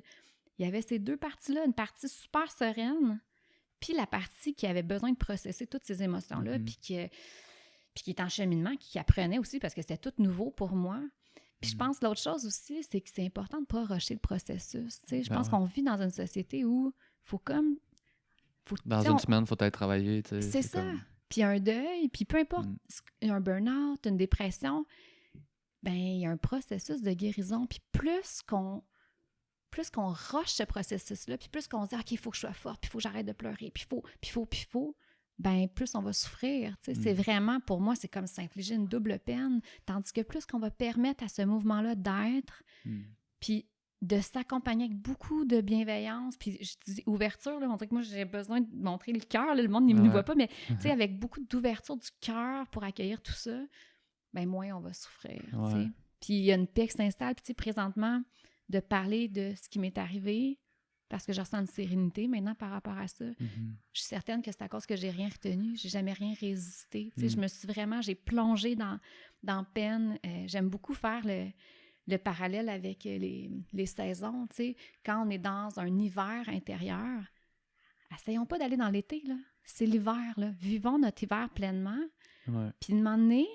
il y avait ces deux parties-là, une partie super sereine, puis la partie qui avait besoin de processer toutes ces émotions-là, Mhm. puis qui est en cheminement, qui apprenait aussi parce que c'était tout nouveau pour moi. Puis je pense l'autre chose aussi, c'est que c'est important de ne pas rusher le processus. Tu sais, je Ben pense ouais. qu'on vit dans une société où il faut comme... Dans tu sais, une semaine, il faut aller travailler. tu sais, C'est ça. comme- Puis un deuil, puis peu importe, un burn-out, une dépression, ben il y a un processus de guérison. Puis plus qu'on rush ce processus-là, puis plus qu'on se dit « OK, il faut que je sois forte, puis il faut que j'arrête de pleurer, puis il faut », ben plus on va souffrir. Tu sais, c'est vraiment, pour moi, c'est comme s'infliger une double peine. Tandis que plus qu'on va permettre à ce mouvement-là d'être, Mm. puis de s'accompagner avec beaucoup de bienveillance, puis je dis ouverture, là, on dirait que moi, j'ai besoin de montrer le cœur, là, le monde ne nous Ouais. voit pas, mais tu sais, avec beaucoup d'ouverture du cœur pour accueillir tout ça, ben moins on va souffrir, tu sais. Ouais. Puis il y a une paix qui s'installe, puis tu sais, présentement, de parler de ce qui m'est arrivé, parce que je ressens une sérénité maintenant par rapport à ça. Mhm. Je suis certaine que c'est à cause que j'ai rien retenu, j'ai jamais rien résisté. Tu sais, je Mm. me suis vraiment, j'ai plongé dans peine. J'aime beaucoup faire le parallèle avec les saisons, tu sais. Quand on est dans un hiver intérieur, essayons pas d'aller dans l'été, là. C'est l'hiver, là. Vivons notre hiver pleinement. Ouais. Puis de un moment donné,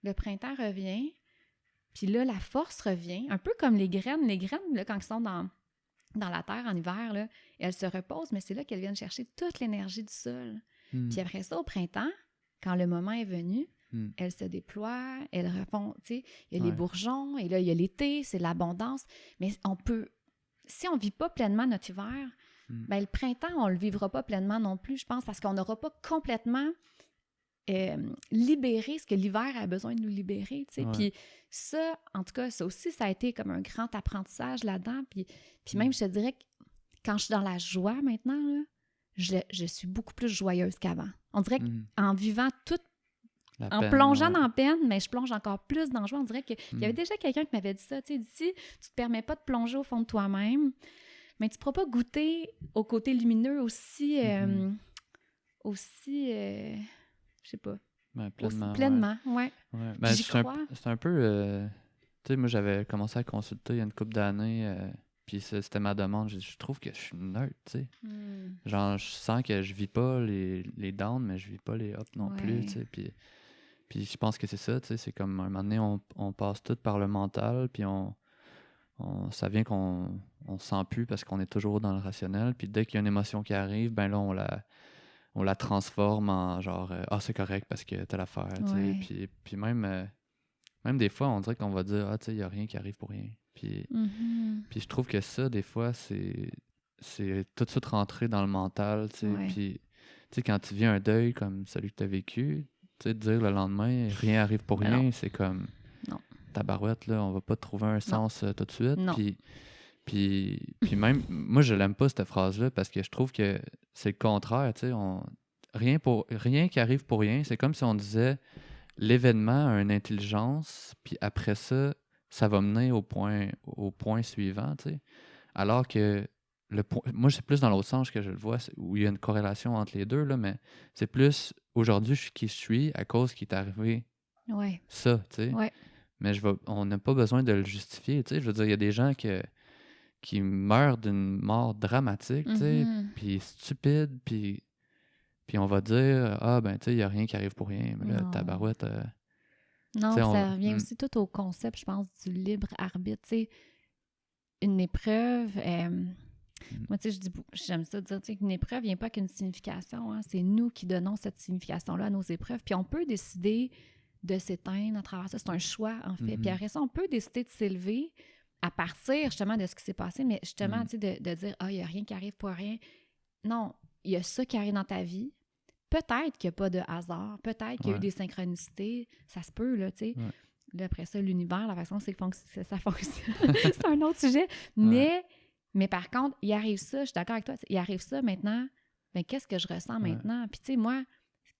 le printemps revient, puis là, la force revient. Un peu comme les graines. Les graines, là, quand elles sont dans la terre en hiver, là, elles se reposent, mais c'est là qu'elles viennent chercher toute l'énergie du sol. Mm. Puis après ça, au printemps, quand le moment est venu, Mm. elles se déploient, elles refont, tu sais, il y a les Ouais. bourgeons, et là, il y a l'été, c'est l'abondance. Mais on peut, si on ne vit pas pleinement notre hiver, ben le printemps, on ne le vivra pas pleinement non plus, je pense, parce qu'on n'aura pas complètement libéré ce que l'hiver a besoin de nous libérer, tu sais. Ouais. Puis ça, en tout cas, ça aussi, ça a été comme un grand apprentissage là-dedans. Puis même, je te dirais que quand je suis dans la joie maintenant, là, je suis beaucoup plus joyeuse qu'avant. On dirait Mm. qu'en vivant tout, La en peine, plongeant ouais. dans la peine, mais je plonge encore plus dans la joie. On dirait qu'il y avait Mm. déjà quelqu'un qui m'avait dit ça, tu sais, si tu te permets pas de plonger au fond de toi-même, mais tu ne pourras pas goûter au côté lumineux aussi, je sais pas, Ben, aussi pleinement. pleinement, ouais. Ouais. Puis Ben, j'y c'est crois. c'est un peu. Tu sais, moi, j'avais commencé à consulter il y a une couple d'années, puis c'était ma demande. Je trouve que je suis neutre, tu sais. Hmm. Genre, je sens que je vis pas les downs, mais je vis pas les ups non plus, Ouais. tu sais. Puis je pense que c'est ça, tu sais. C'est comme un moment donné, on passe tout par le mental, puis ça vient qu'on se sent plus parce qu'on est toujours dans le rationnel. Puis dès qu'il y a une émotion qui arrive, ben là, on la transforme en genre c'est correct parce que telle affaire, tu sais. Ouais. Puis même des fois, on dirait qu'on va dire tu sais, il n'y a rien qui arrive pour rien. Puis je trouve que ça, des fois, c'est tout de suite rentré dans le mental, tu sais. Ouais. Puis, tu sais, quand tu vis un deuil comme celui que tu as vécu, tu sais, de dire le lendemain, rien arrive pour Ben rien, non. c'est comme Non. tabarouette, là, on va pas trouver un sens tout de suite. Non. Puis même, moi, je l'aime pas, cette phrase-là, parce que je trouve que c'est le contraire, tu sais. Rien qui arrive pour rien, c'est comme si on disait l'événement a une intelligence, puis après ça, ça va mener au point suivant, tu sais. Alors que moi, c'est plus dans l'autre sens que je le vois, où il y a une corrélation entre les deux, là, mais c'est plus, aujourd'hui, je suis qui je suis à cause qu'il est arrivé Ouais. ça, tu sais. Ouais. Mais on n'a pas besoin de le justifier, tu sais. Je veux dire, il y a des gens qui meurent d'une mort dramatique, tu sais, puis stupide, puis on va dire, ben, tu sais, il n'y a rien qui arrive pour rien. Mais là, Non. tabarouette... Non, T'sais, ça revient Mm. aussi tout au concept, je pense, du libre arbitre. Tu sais, une épreuve, moi, tu sais, j'aime ça dire, tu sais, qu'une épreuve vient pas qu'une signification. Hein, c'est nous qui donnons cette signification-là à nos épreuves. Puis on peut décider de s'éteindre à travers ça. C'est un choix, en fait. Puis après ça, on peut décider de s'élever, à partir justement de ce qui s'est passé, mais justement, tu sais, de dire, il n'y a rien qui arrive pour rien. Non, il y a ça qui arrive dans ta vie. Peut-être qu'il n'y a pas de hasard, peut-être qu'il y a eu des synchronicités, ça se peut, là, tu sais. Ouais. Là, après ça, l'univers, la façon c'est que ça fonctionne, c'est un autre sujet. Mais par contre, il arrive ça, je suis d'accord avec toi, il arrive ça maintenant, bien, qu'est-ce que je ressens maintenant? Puis tu sais, moi,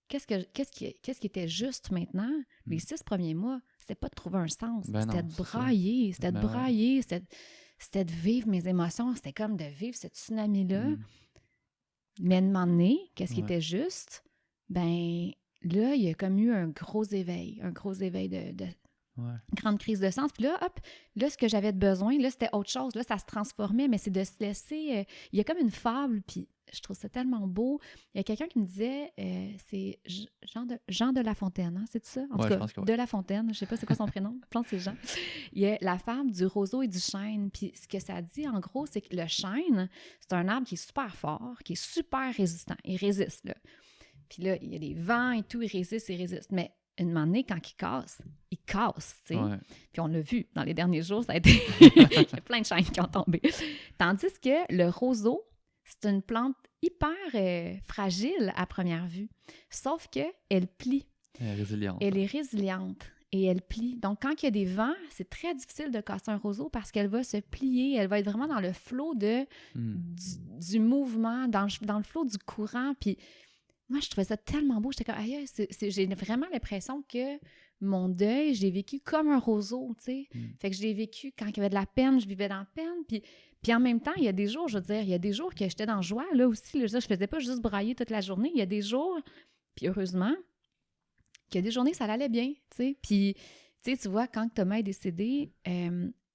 qu'est-ce qui était juste maintenant? Les 6 premiers mois, c'était pas de trouver un sens, c'était de brailler, c'était de vivre mes émotions, c'était comme de vivre ce tsunami-là. Mais de moment donné, qu'est-ce qui était juste? Ben là, il y a comme eu un gros éveil de grande crise de sens. Puis là, hop, là, ce que j'avais de besoin, là, c'était autre chose. Là, ça se transformait, mais c'est de se laisser... il y a comme une fable, puis je trouve ça tellement beau. Il y a quelqu'un qui me disait, c'est Jean de La Fontaine, hein, c'est ça? En tout cas, de La Fontaine, je sais pas c'est quoi son prénom, je pense que c'est Jean. Il y a la fable du roseau et du chêne. Puis ce que ça dit, en gros, c'est que le chêne, c'est un arbre qui est super fort, qui est super résistant. Il résiste, là. Puis là, il y a des vents et tout, il résiste. Mais une année, quand il casse, tu sais. Puis on l'a vu, dans les derniers jours, ça a été... il y a plein de chênes qui ont tombé. Tandis que le roseau, c'est une plante hyper fragile à première vue, sauf qu'elle plie. Elle est résiliente. Elle est résiliente et elle plie. Donc, quand il y a des vents, c'est très difficile de casser un roseau parce qu'elle va se plier, elle va être vraiment dans le flot du mouvement, dans le flot du courant. Puis moi, je trouvais ça tellement beau. J'étais comme, aïe, j'ai vraiment l'impression que mon deuil, je l'ai vécu comme un roseau, tu sais. Fait que je l'ai vécu quand il y avait de la peine, je vivais dans la peine. Puis en même temps, il y a des jours, je veux dire, il y a des jours que j'étais dans la joie, là aussi. Là, je faisais pas juste brailler toute la journée. Il y a des jours, puis heureusement, qu'il y a des journées, ça allait bien, tu sais. Puis, tu vois, quand Thomas est décédé,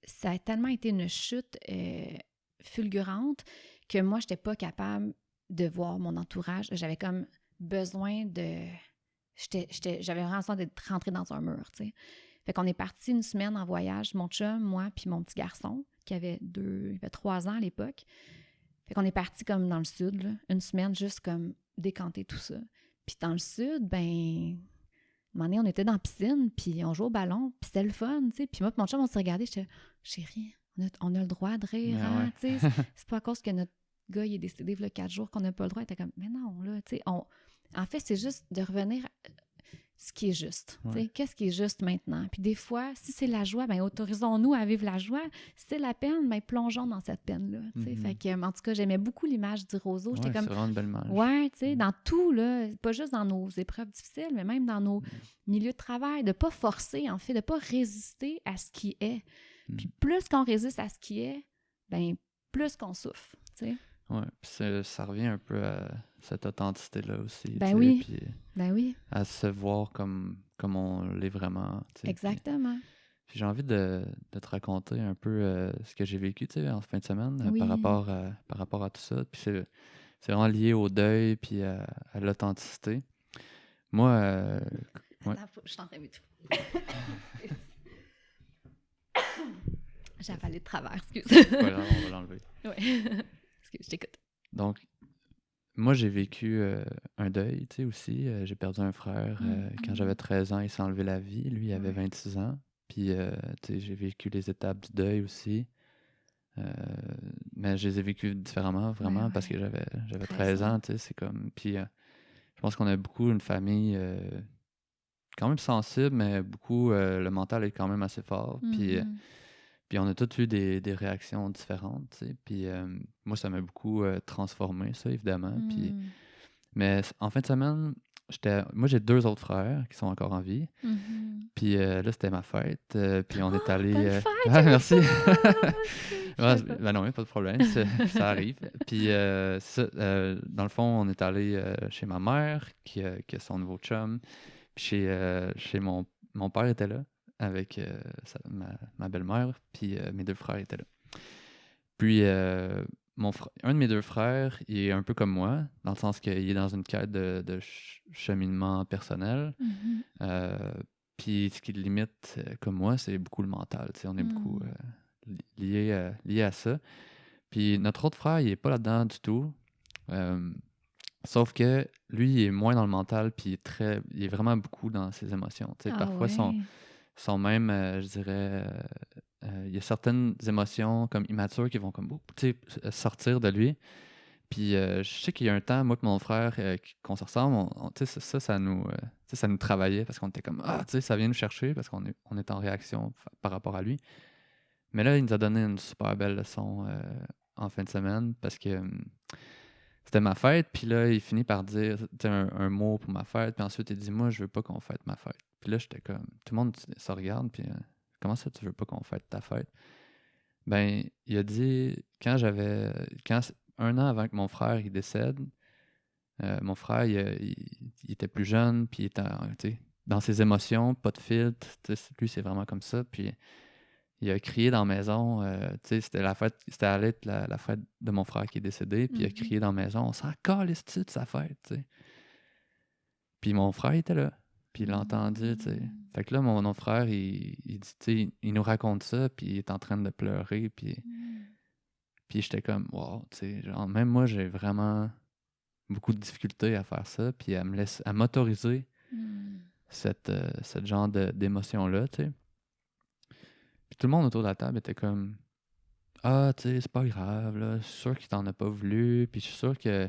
ça a tellement été une chute fulgurante que moi, j'étais pas capable de voir mon entourage. J'avais comme besoin de... J'avais vraiment besoin d'être rentrée dans un mur, tu sais. Fait qu'on est parti une semaine en voyage, mon chum, moi, puis mon petit garçon, qui avait 3 ans à l'époque. Fait qu'on est parti comme dans le sud, là, une semaine, juste comme décanter tout ça. Puis dans le sud, ben, un moment donné, on était dans la piscine, puis on jouait au ballon, puis c'était le fun, tu sais. Puis moi, puis mon chum, on s'est regardé, j'étais, chérie, on a le droit de rire, hein, tu sais. C'est pas à cause que notre gars, il est décédé il y a 4 jours qu'on n'a pas le droit. Il était comme, mais non, là, tu sais, en fait, c'est juste de revenir à ce qui est juste. Qu'est-ce qui est juste maintenant? Puis des fois, si c'est la joie, bien, autorisons-nous à vivre la joie. Si c'est la peine, bien, plongeons dans cette peine-là. Fait que, en tout cas, j'aimais beaucoup l'image du roseau. J'étais comme, c'est vraiment une belle image. Ouais, tu sais, dans tout, là, pas juste dans nos épreuves difficiles, mais même dans nos milieux de travail, de ne pas forcer, en fait, de ne pas résister à ce qui est. Puis plus qu'on résiste à ce qui est, bien, plus qu'on souffre, tu sais. Oui, puis ça revient un peu à cette authenticité-là aussi. Ben oui, puis oui. à se voir comme on l'est vraiment. Exactement. Puis j'ai envie de te raconter un peu ce que j'ai vécu en fin de semaine par rapport à tout ça. Puis c'est vraiment lié au deuil puis à l'authenticité. Moi... Attends, je t'entends tout. J'ai avalé de travers, excuse. Voilà, on va l'enlever. Oui. Je t'écoute. Donc, moi, j'ai vécu un deuil, tu sais, aussi. J'ai perdu un frère quand j'avais 13 ans, il s'est enlevé la vie. Lui, il avait 26 ans. Puis, tu sais, j'ai vécu les étapes du deuil aussi. Mais je les ai vécues différemment, vraiment, parce que j'avais 13 ans, tu sais, c'est comme... Puis, je pense qu'on a beaucoup une famille quand même sensible, mais beaucoup... le mental est quand même assez fort. Puis on a tous eu des réactions différentes, tu sais. Puis moi, ça m'a beaucoup transformé, ça, évidemment. Puis, mais en fin de semaine, moi, j'ai 2 autres frères qui sont encore en vie. Puis là, c'était ma fête. Puis on est allé... Bonne fête! Ah, merci! Ben non, pas de problème, ça arrive. Puis dans le fond, on est allé chez ma mère, qui a son nouveau chum. Puis chez mon père était là, avec ma belle-mère, puis mes 2 frères étaient là. Puis, un de mes 2 frères, il est un peu comme moi, dans le sens qu'il est dans une quête de cheminement personnel. Puis, ce qui le limite, comme moi, c'est beaucoup le mental. On est beaucoup lié à ça. Puis, notre autre frère, il n'est pas là-dedans du tout. Sauf que lui, il est moins dans le mental, puis il est vraiment beaucoup dans ses émotions. Parfois, sont même, je dirais, il y a certaines émotions comme immatures qui vont comme sortir de lui. Puis je sais qu'il y a un temps, moi et mon frère, qu'on se ressemble, ça nous travaillait parce qu'on était comme ça vient nous chercher parce on est en réaction par rapport à lui. Mais là, il nous a donné une super belle leçon en fin de semaine parce que c'était ma fête. Puis là, il finit par dire un mot pour ma fête. Puis ensuite, il dit moi, je veux pas qu'on fête ma fête. Puis là, j'étais comme tout le monde se regarde. Puis comment ça, tu veux pas qu'on fête ta fête? Ben, il a dit quand 1 an avant que mon frère il décède, mon frère il était plus jeune, puis il était dans ses émotions, pas de filtre. Lui, c'est vraiment comme ça. Puis il a crié dans la maison. C'était la fête, c'était allé être la fête de mon frère qui est décédé. Puis il a crié dans la maison, on s'en calisse-tu de sa fête, t'sais. Puis mon frère était là. Puis il l'a entendu, tu sais. Fait que là, mon autre frère, il dit, tu sais, il nous raconte ça, puis il est en train de pleurer, puis j'étais comme, wow, tu sais, genre, même moi, j'ai vraiment beaucoup de difficultés à faire ça, puis à m'autoriser cette genre d'émotion-là, tu sais. Puis tout le monde autour de la table était comme, ah, tu sais, c'est pas grave, là, je suis sûr qu'il t'en a pas voulu, puis je suis sûr que,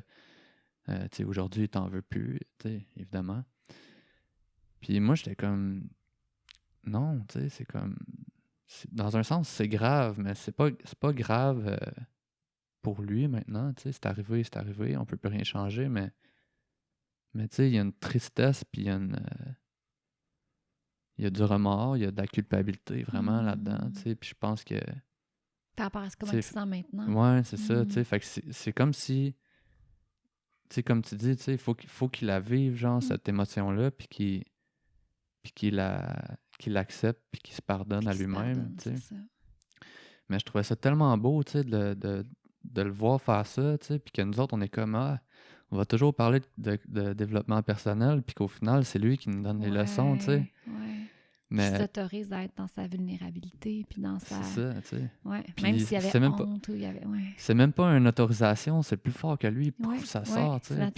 tu sais, aujourd'hui, il t'en veut plus, tu sais, évidemment. Puis moi, j'étais comme, non, tu sais, c'est comme, dans un sens, c'est grave, mais c'est pas grave pour lui maintenant, tu sais, c'est arrivé, on peut plus rien changer, mais tu sais, il y a une tristesse, puis il y a du remords, il y a de la culpabilité vraiment là-dedans, tu sais, puis je pense que... Par rapport à comment tu te sens maintenant. Ouais, c'est ça, tu sais, fait que c'est comme si, tu sais, comme tu dis, tu sais, faut qu'il la vive, genre, cette émotion-là, puis qu'il l'accepte, puis qu'il se pardonne à lui-même, tu sais. Mais je trouvais ça tellement beau, tu sais, de le voir faire ça, tu sais, puis que nous autres, on est comme, on va toujours parler de développement personnel, puis qu'au final, c'est lui qui nous donne les leçons, tu sais. Mais... Qui s'autorise à être dans sa vulnérabilité, puis dans sa... C'est ça, tu sais. Ouais. Puis même s'il y avait honte ou il y avait... Ouais. C'est même pas une autorisation, c'est plus fort que lui, pouf, ça sort, tu sais.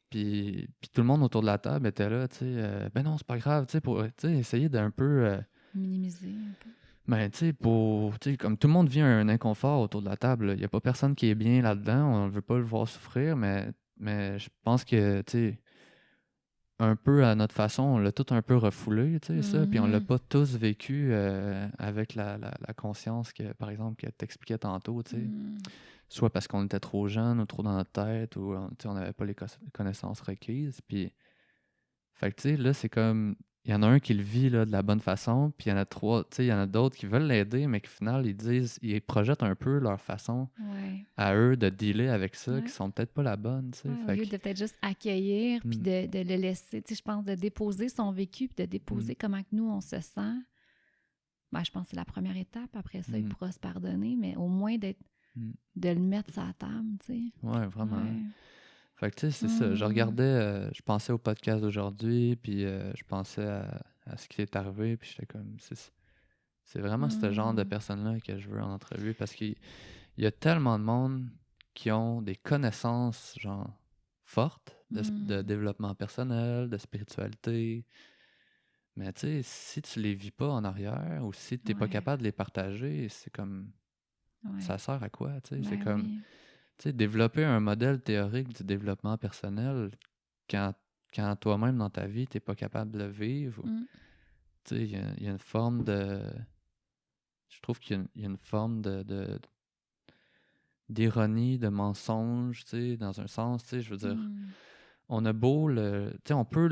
Puis tout le monde autour de la table était là, tu sais, ben non, c'est pas grave, tu sais, pour essayer d'un peu... minimiser un peu. Ben, tu sais, comme tout le monde vit un inconfort autour de la table, il n'y a pas personne qui est bien là-dedans, on ne veut pas le voir souffrir, mais je pense que, tu sais, un peu à notre façon, on l'a tout un peu refoulé, tu sais, ça, puis on l'a pas tous vécu avec la conscience que, par exemple, que t'expliquais tantôt, tu sais, soit parce qu'on était trop jeune ou trop dans notre tête, ou on n'avait pas les connaissances requises, puis, fait que, tu sais, là, c'est comme... Il y en a un qui le vit là, de la bonne façon, puis il y en a il y en a d'autres qui veulent l'aider, mais qu'au final, ils projettent un peu leur façon à eux de dealer avec ça, qui sont peut-être pas la bonne. Au lieu de peut-être juste accueillir, puis de le laisser, je pense, de déposer son vécu, puis de déposer comment que nous, on se sent. Ben, je pense que c'est la première étape. Après ça, il pourra se pardonner, mais au moins de le mettre sur la table, tu sais. Ouais, vraiment. Ouais. Fait que, tu sais, c'est ça. Je regardais, je pensais au podcast d'aujourd'hui, puis je pensais à ce qui est arrivé, puis j'étais comme, c'est vraiment ce genre de personnes-là que je veux en entrevue, parce qu'il y a tellement de monde qui ont des connaissances, genre, fortes de développement personnel, de spiritualité. Mais, tu sais, si tu les vis pas en arrière, ou si tu n'es pas capable de les partager, c'est comme, ça sert à quoi, tu sais? C'est comme... Tu sais, développer un modèle théorique du développement personnel quand toi-même dans ta vie, tu n'es pas capable de le vivre. Tu sais, il y a une forme de... Je trouve qu'il y a une forme d'ironie, de mensonge, tu sais, dans un sens, tu sais, je veux dire, on a beau le... Tu sais, on peut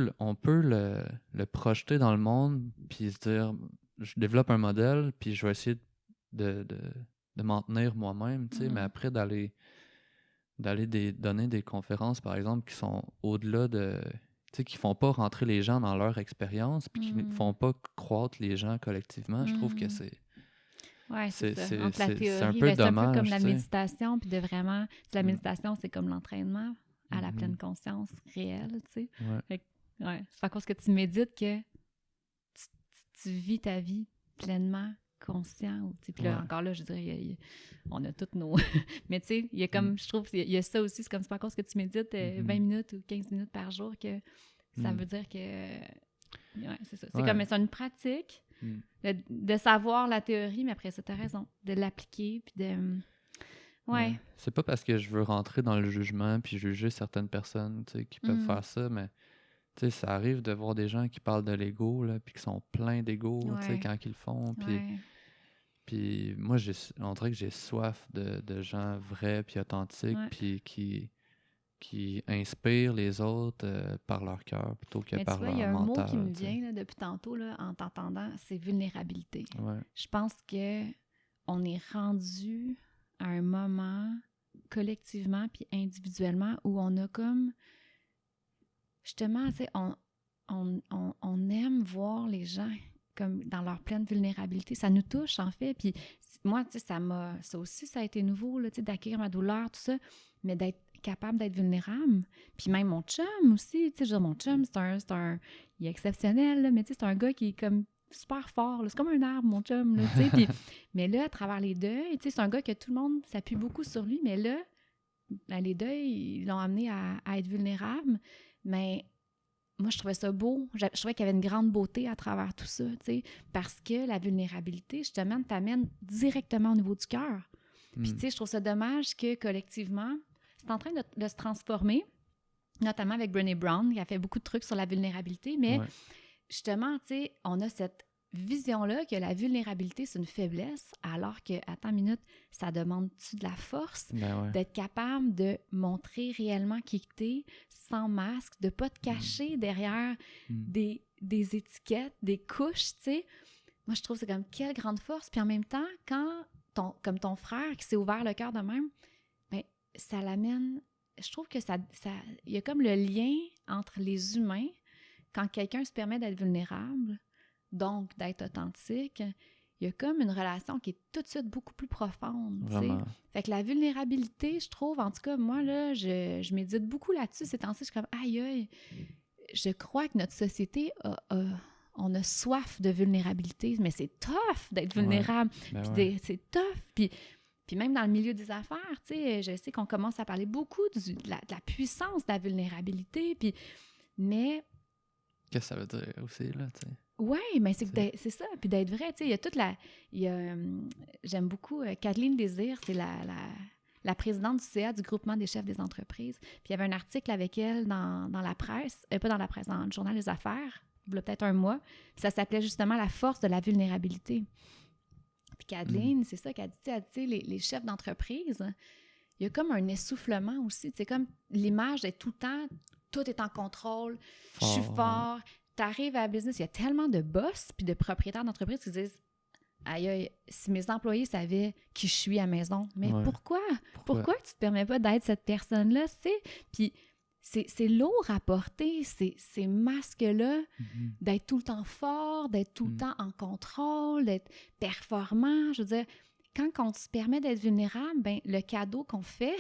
le projeter dans le monde, puis se dire, je développe un modèle, puis je vais essayer de m'en tenir moi-même, tu sais, mais après d'aller donner des conférences, par exemple, qui sont au-delà de... Tu sais, qui font pas rentrer les gens dans leur expérience, puis qui ne font pas croître les gens collectivement, je trouve que c'est... Oui, c'est ça. Entre la théorie, c'est un peu dommage, c'est un peu comme la méditation, puis de vraiment... La méditation, c'est comme l'entraînement à la pleine conscience réelle, tu sais. C'est à cause que tu médites que tu vis ta vie pleinement conscient. Puis là, encore là, je dirais, on a toutes nos... Mais tu sais, il y a comme, je trouve, il y a ça aussi, c'est comme, c'est pas à cause que tu médites 20 minutes ou 15 minutes par jour que ça veut dire que... c'est ça. C'est comme, c'est une pratique, De savoir la théorie, mais après ça, t'as raison. De l'appliquer, puis de... Ouais. C'est pas parce que je veux rentrer dans le jugement puis juger certaines personnes, tu sais, qui peuvent faire ça, mais tu sais, ça arrive de voir des gens qui parlent de l'ego, là, puis qui sont pleins d'ego, tu sais, quand ils le font, puis moi, on dirait que j'ai soif de gens vrais puis authentiques, puis qui inspirent les autres par leur cœur plutôt que par leur mental. Il y a un mot qui me vient là, depuis tantôt là, en t'entendant, c'est vulnérabilité. Je pense que on est rendu à un moment collectivement puis individuellement où on a comme justement, tu sais, on aime voir les gens comme dans leur pleine vulnérabilité. Ça nous touche, en fait. Puis moi, tu sais, ça aussi, ça a été nouveau, là, tu sais, d'accueillir ma douleur, tout ça, mais d'être capable d'être vulnérable. Puis même mon chum aussi, tu sais, je veux dire, mon chum, il est exceptionnel, là, mais tu sais, c'est un gars qui est comme super fort, là. C'est comme un arbre, mon chum, là, tu sais. Puis, mais là, à travers les deuils, tu sais, c'est un gars que tout le monde s'appuie beaucoup sur lui, mais là, les deuils, ils l'ont amené à être vulnérable. Mais moi, je trouvais ça beau. Je trouvais qu'il y avait une grande beauté à travers tout ça, tu sais, parce que la vulnérabilité, justement, t'amène directement au niveau du cœur. Puis, tu sais, je trouve ça dommage que, collectivement, c'est en train de se transformer, notamment avec Brené Brown, qui a fait beaucoup de trucs sur la vulnérabilité, mais justement, tu sais, on a cette vision-là que la vulnérabilité, c'est une faiblesse, alors que, attends une minute, ça demande-tu de la force d'être capable de montrer réellement qui t'es sans masque, de pas te cacher derrière des étiquettes, des couches, tu sais. Moi, je trouve que c'est comme quelle grande force. Puis en même temps, quand, comme ton frère qui s'est ouvert le cœur de même, bien, ça l'amène... Je trouve que ça il y a comme le lien entre les humains, quand quelqu'un se permet d'être vulnérable, donc d'être authentique, il y a comme une relation qui est tout de suite beaucoup plus profonde. Fait que la vulnérabilité, je trouve, en tout cas, moi, là, je médite beaucoup là-dessus ces temps-ci. Je suis comme, aïe, je crois que notre société on a soif de vulnérabilité, mais c'est tough d'être vulnérable. C'est tough. Puis même dans le milieu des affaires, tu sais, je sais qu'on commence à parler beaucoup de la puissance de la vulnérabilité, mais... Qu'est-ce que ça veut dire aussi, là, tu sais? Oui, mais c'est ça. Puis d'être vrai, tu sais, il y a toute la... j'aime beaucoup Kathleen Désir, c'est la présidente du CA, du groupement des chefs des entreprises. Puis il y avait un article avec elle dans la presse, pas dans la presse, dans le journal des affaires, il y a peut-être un mois. Puis ça s'appelait justement « La force de la vulnérabilité ». Puis Kathleen, c'est ça qu'elle dit, elle dit, les chefs d'entreprise, il y a comme un essoufflement aussi. C'est comme l'image d'être tout le temps, tout est en contrôle, je suis fort. T'arrives à la business, il y a tellement de boss puis de propriétaires d'entreprise qui disent « Aïe, si mes employés savaient qui je suis à la maison, mais pourquoi tu te permets pas d'être cette personne-là, tu sais? » Puis c'est lourd à porter, ces masques-là, d'être tout le temps fort, d'être tout le temps en contrôle, d'être performant. Je veux dire, quand on se permet d'être vulnérable, ben le cadeau qu'on fait,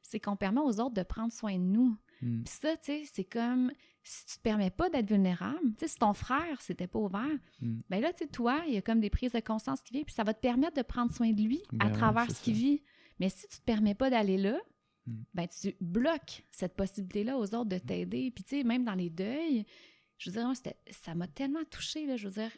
c'est qu'on permet aux autres de prendre soin de nous. Puis ça, tu sais, c'est comme... Si tu te permets pas d'être vulnérable, tu sais, si ton frère s'était pas ouvert, ben là, tu sais, toi, il y a comme des prises de conscience qui viennent, puis ça va te permettre de prendre soin de lui à travers ce qu'il vit. Mais si tu te permets pas d'aller là, ben tu bloques cette possibilité-là aux autres de t'aider. Puis tu sais, même dans les deuils, je veux dire, moi, ça m'a tellement touchée, là, je veux dire,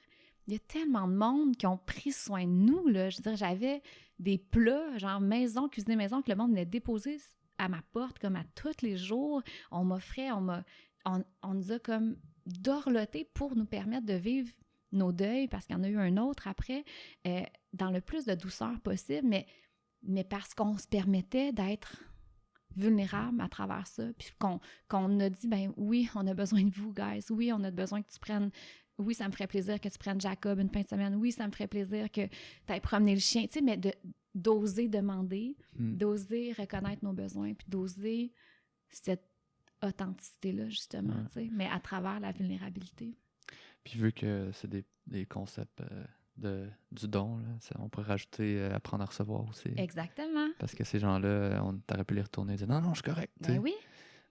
il y a tellement de monde qui ont pris soin de nous, là. Je veux dire, j'avais des plats, genre maison, cuisiner maison, que le monde venait déposer à ma porte, comme à tous les jours. On m'offrait, on nous a comme dorloté pour nous permettre de vivre nos deuils, parce qu'il y en a eu un autre après, dans le plus de douceur possible, mais parce qu'on se permettait d'être vulnérable à travers ça, puis qu'on a dit, ben oui, on a besoin de vous, guys, oui, on a besoin que tu prennes, oui, ça me ferait plaisir que tu prennes Jacob une fin de semaine, oui, ça me ferait plaisir que tu ailles promener le chien, tu sais, mais d'oser demander, d'oser reconnaître nos besoins, puis d'oser cette authenticité-là, justement, tu sais, mais à travers la vulnérabilité. Puis vu que c'est des concepts du don, là, on pourrait rajouter apprendre à recevoir aussi. Exactement. Parce que ces gens-là, t'aurait pu les retourner et dire « Non, je suis correct. » Ben oui.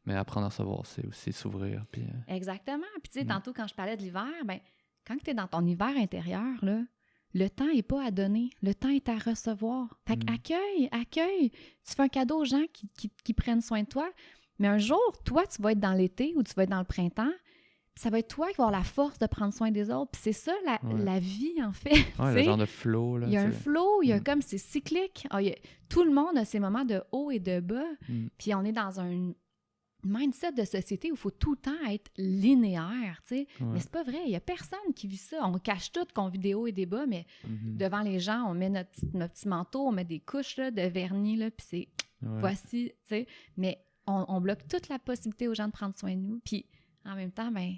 Mais apprendre à recevoir, c'est aussi s'ouvrir. Puis, exactement. Puis tu sais, tantôt, quand je parlais de l'hiver, ben quand tu es dans ton hiver intérieur, là, le temps n'est pas à donner, le temps est à recevoir. Fait qu'accueille. Tu fais un cadeau aux gens qui prennent soin de toi. Mais un jour, toi, tu vas être dans l'été ou tu vas être dans le printemps, puis ça va être toi qui vas avoir la force de prendre soin des autres. Puis c'est ça, la vie, en fait. Ouais, le genre de flow, là. Il y a un flow, il y a Mm. comme, c'est cyclique. Tout le monde a ses moments de haut et de bas. Puis on est dans un mindset de société où il faut tout le temps être linéaire, tu sais. Ouais. Mais c'est pas vrai, il y a personne qui vit ça. On cache tout qu'on vit des hauts et des bas, mais Mhm. devant les gens, on met notre petit manteau, on met des couches là, de vernis, là, puis c'est Ouais. voici, tu sais. Mais on bloque toute la possibilité aux gens de prendre soin de nous. Puis en même temps, ben,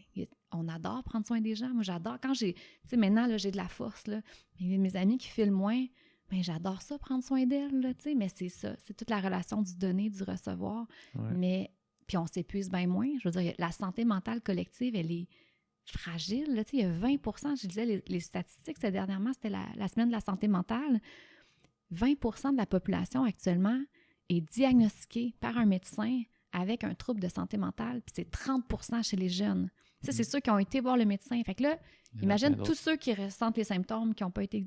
on adore prendre soin des gens. Moi, j'adore. Quand tu sais, maintenant, là, j'ai de la force, là. Mes amis qui filent moins, ben, j'adore ça, prendre soin d'elles, là, tu sais. Mais c'est ça, c'est toute la relation du donner, du recevoir. Ouais. Mais puis on s'épuise bien moins. Je veux dire, la santé mentale collective, elle est fragile. Là. Tu sais, il y a 20 je disais les statistiques, dernièrement, c'était la semaine de la santé mentale. 20 de la population actuellement est diagnostiquée par un médecin avec un trouble de santé mentale, puis c'est 30 chez les jeunes. Ça, c'est ceux qui ont été voir le médecin. Fait que là, Il y en a imagine plein tous ceux qui ressentent les symptômes qui n'ont pas été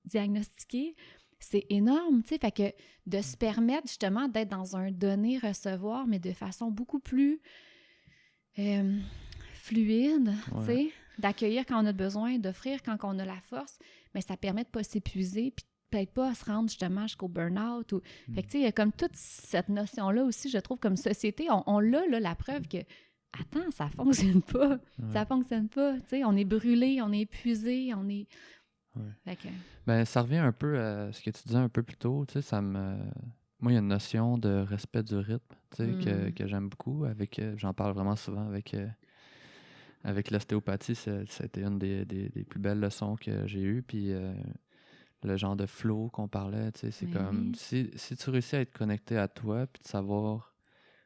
diagnostiqués. C'est énorme, tu sais. Fait que de se permettre justement d'être dans un donner-recevoir, mais de façon beaucoup plus fluide, tu sais, d'accueillir quand on a besoin, d'offrir quand on a la force, mais ça permet de ne pas s'épuiser, puis peut-être pas se rendre justement jusqu'au burn-out. Fait que tu sais, il y a comme toute cette notion-là aussi, je trouve, comme société, on a là, la preuve que attends, ça fonctionne pas, ça fonctionne pas, tu sais, on est brûlé, on est épuisé, on est... Ouais. Fait que... Ben, ça revient un peu à ce que tu disais un peu plus tôt, tu sais, ça me... Moi, il y a une notion de respect du rythme, tu sais, que j'aime beaucoup, avec... j'en parle vraiment souvent avec l'ostéopathie, c'était une des plus belles leçons que j'ai eues, puis le genre de flow qu'on parlait, tu sais, c'est comme... Si tu réussis à être connecté à toi, puis de savoir,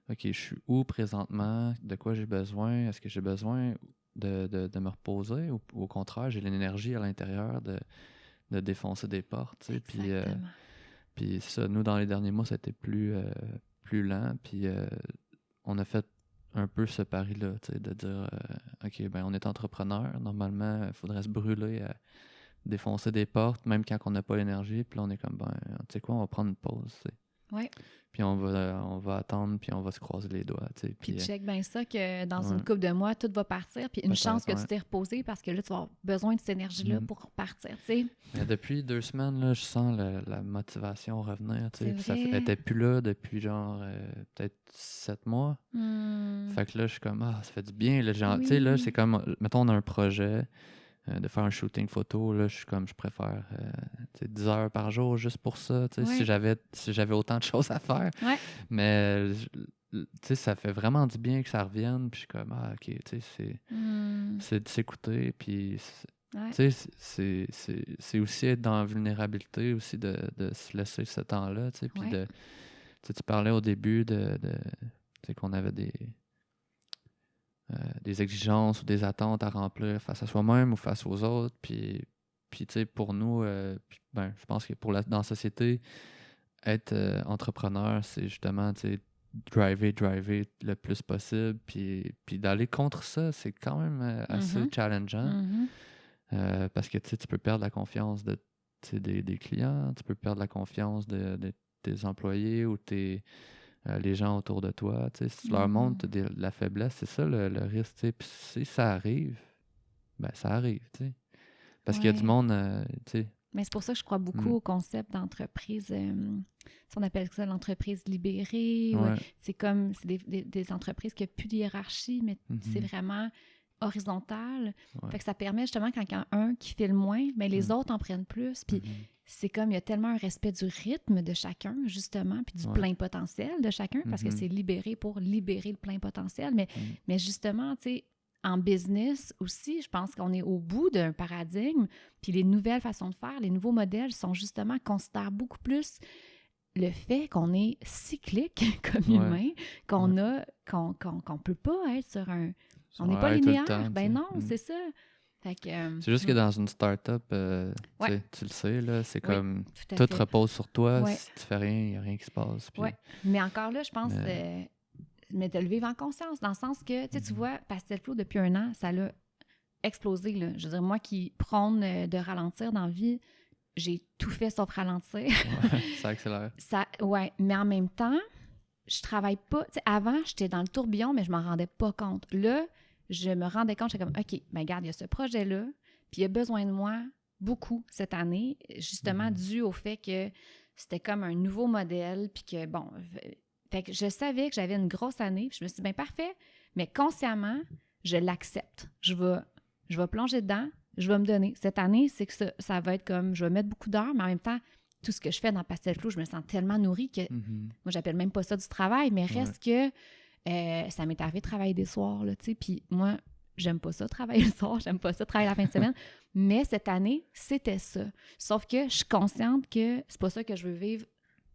OK, je suis où présentement, de quoi j'ai besoin, est-ce que j'ai besoin de me reposer, ou au contraire, j'ai l'énergie à l'intérieur de défoncer des portes, tu sais, puis ça, nous, dans les derniers mois, ça a été plus lent, puis on a fait un peu ce pari-là, tu sais, de dire, OK, ben on est entrepreneur, normalement, il faudrait se brûler à défoncer des portes, même quand on n'a pas l'énergie, puis là, on est comme, ben, tu sais quoi, on va prendre une pause, tu sais. Ouais. Puis on va attendre, puis on va se croiser les doigts, tu sais. Puis check bien ça, que dans une ouais. couple de mois, tout va partir, puis une Peut-être, chance que ouais. tu t'es reposé, parce que là, tu vas avoir besoin de cette énergie-là pour partir, tu sais. Mais depuis 2 semaines, là, je sens la motivation revenir, tu sais. Puis vrai. elle était plus là depuis genre peut-être 7 mois. Fait que là, je suis comme, ça fait du bien. Là, genre, tu sais, là, c'est comme, mettons, on a un projet de faire un shooting photo, là, je suis comme, je préfère 10 heures par jour juste pour ça, tu sais, si j'avais autant de choses à faire. Ouais. Mais, tu sais, ça fait vraiment du bien que ça revienne, puis je suis comme, OK, tu sais, c'est de s'écouter, puis... Tu sais, c'est aussi être dans la vulnérabilité, aussi de se laisser ce temps-là, tu sais, puis de... Tu parlais au début tu sais, qu'on avait des exigences ou des attentes à remplir face à soi-même ou face aux autres, puis tu sais, pour nous, ben, je pense que dans la société, être entrepreneur, c'est justement, tu sais, driver le plus possible, puis d'aller contre ça, c'est quand même assez challengeant. Parce que tu peux perdre la confiance des clients, tu peux perdre la confiance de tes employés ou les gens autour de toi. Si tu leur montres de la faiblesse, c'est ça le risque. Puis si ça arrive, ben ça arrive. Parce qu'il y a du monde. Mais c'est pour ça que je crois beaucoup au concept d'entreprise. On appelle ça l'entreprise libérée. C'est comme des entreprises qui n'ont plus de hiérarchie, mais c'est vraiment horizontal. Fait que ça permet justement quand il y en a un qui file moins, mais les autres en prennent plus. Puis c'est comme il y a tellement un respect du rythme de chacun, justement, puis du plein potentiel de chacun, parce que c'est libéré pour libérer le plein potentiel. Mais justement, tu sais, en business aussi, je pense qu'on est au bout d'un paradigme, puis les nouvelles façons de faire, les nouveaux modèles sont justement, considèrent beaucoup plus le fait qu'on est cyclique comme humain, qu'on peut pas être sur un... On n'est pas linéaire. Ben non, c'est ça. Fait que, c'est juste que dans une start-up, tu le sais, là, c'est comme tout repose sur toi. Si tu fais rien, il n'y a rien qui se passe. Puis... Mais encore là, je pense... mais de le vivre en conscience, dans le sens que, tu vois, Pastel Flow, depuis 1 an, ça l'a explosé, là. Je veux dire, moi qui prône de ralentir dans la vie, j'ai tout fait sauf ralentir. Ça accélère. Mais en même temps, je travaille pas... Tu sais, avant, j'étais dans le tourbillon, mais je m'en rendais pas compte. Là, je me rendais compte, j'étais comme, OK, ben regarde, il y a ce projet-là, puis il a besoin de moi beaucoup cette année, justement dû au fait que c'était comme un nouveau modèle, puis que, bon, fait que je savais que j'avais une grosse année, puis je me suis dit, ben parfait, mais consciemment, je l'accepte. Je vais plonger dedans, je vais me donner. Cette année, c'est que ça va être comme, je vais mettre beaucoup d'heures, mais en même temps, tout ce que je fais dans Pastel Fluo, je me sens tellement nourrie que, moi, j'appelle même pas ça du travail, mais reste que ça m'est arrivé de travailler des soirs, là, tu sais, puis moi, j'aime pas ça, travailler le soir, j'aime pas ça, travailler la fin de semaine, mais cette année, c'était ça. Sauf que je suis consciente que c'est pas ça que je veux vivre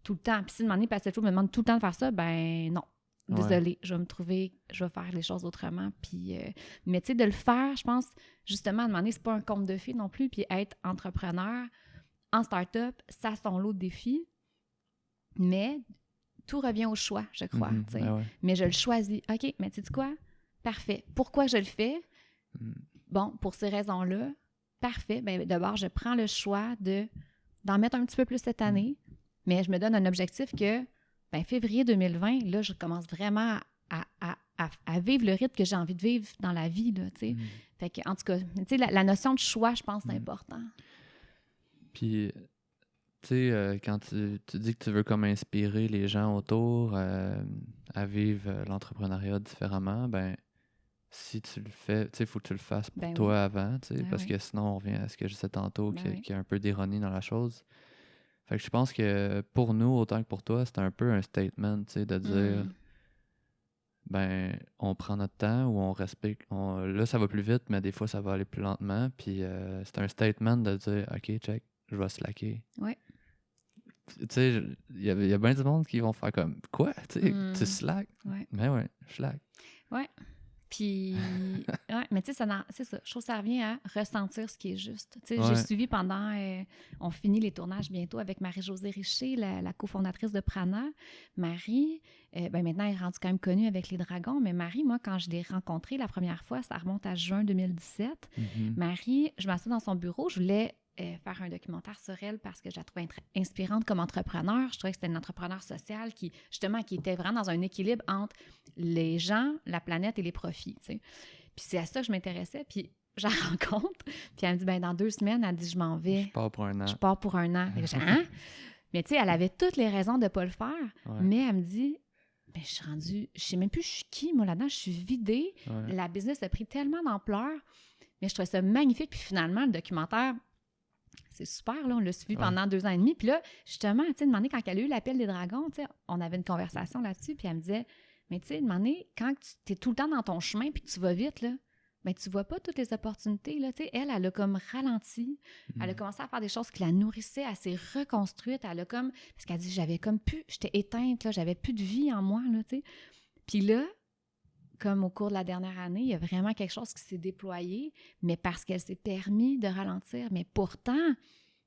tout le temps. Puis si une année, Pastel Fluo me demande tout le temps de faire ça, ben non. Désolée, je vais faire les choses autrement. Puis, mais tu sais, de le faire, je pense, justement, à un moment donné, c'est pas un conte de fées non plus. Puis être entrepreneur en start-up, ça a son lot de défis. Mais tout revient au choix, je crois. Mais je le choisis. OK, mais tu sais quoi? Parfait. Pourquoi je le fais? Bon, pour ces raisons-là, parfait. Bien, d'abord, je prends le choix d'en mettre un petit peu plus cette année, mais je me donne un objectif que ben, février 2020, là, je commence vraiment à vivre le rythme que j'ai envie de vivre dans la vie, là, tu sais. Fait que, en tout cas, tu sais, la notion de choix, je pense, c'est important. Puis, tu sais, quand tu dis que tu veux comme inspirer les gens autour à vivre l'entrepreneuriat différemment, ben si tu le fais, tu sais, il faut que tu le fasses pour toi avant, tu sais, parce que sinon, on revient à ce que je disais tantôt, qu'il y a un peu d'ironie dans la chose. Fait que je pense que pour nous, autant que pour toi, c'est un peu un statement, tu sais, de dire ben, on prend notre temps ou on respecte. Là, ça va plus vite, mais des fois, ça va aller plus lentement. Puis c'est un statement de dire OK, check, je vais slacker. Oui. Tu sais, il y a bien du monde qui vont faire comme quoi, tu sais, tu slack? Ouais. Ben ouais, je slack. Ouais. Puis, ouais, mais tu sais, c'est ça. Je trouve que ça revient à ressentir ce qui est juste. Tu sais, j'ai suivi pendant... on finit les tournages bientôt avec Marie-Josée Richer, la cofondatrice de Prana. Marie, ben maintenant, elle est rendue quand même connue avec les dragons, mais Marie, moi, quand je l'ai rencontrée la première fois, ça remonte à juin 2017. Marie, je m'assois dans son bureau, je voulais faire un documentaire sur elle parce que je la trouvais inspirante comme entrepreneur. Je trouvais que c'était une entrepreneur sociale qui était vraiment dans un équilibre entre les gens, la planète et les profits, tu sais. Puis c'est à ça que je m'intéressais. Puis je la rencontre, puis elle me dit, ben dans 2 semaines, elle dit, je m'en vais. Je pars pour un an. Je pars pour un an. Hein? Mais tu sais, elle avait toutes les raisons de ne pas le faire, mais elle me dit, ben je suis rendue, je sais même plus je suis qui, moi, là-dedans, je suis vidée. La business a pris tellement d'ampleur, mais je trouvais ça magnifique. Puis finalement, le documentaire, c'est super, là, on l'a suivi pendant 2 ans et demi. Puis là, justement, tu sais, demandé quand elle a eu l'appel des dragons, tu sais, on avait une conversation là-dessus, puis elle me disait, mais tu sais, demandé quand tu es tout le temps dans ton chemin puis que tu vas vite, là, ben tu vois pas toutes les opportunités, là, tu sais. Elle a comme ralenti, elle a commencé à faire des choses qui la nourrissaient, elle s'est reconstruite, elle a comme, parce qu'elle dit, j'avais comme plus, j'étais éteinte, là, j'avais plus de vie en moi, là, tu sais. Puis là, comme au cours de la dernière année, il y a vraiment quelque chose qui s'est déployé, mais parce qu'elle s'est permis de ralentir. Mais pourtant,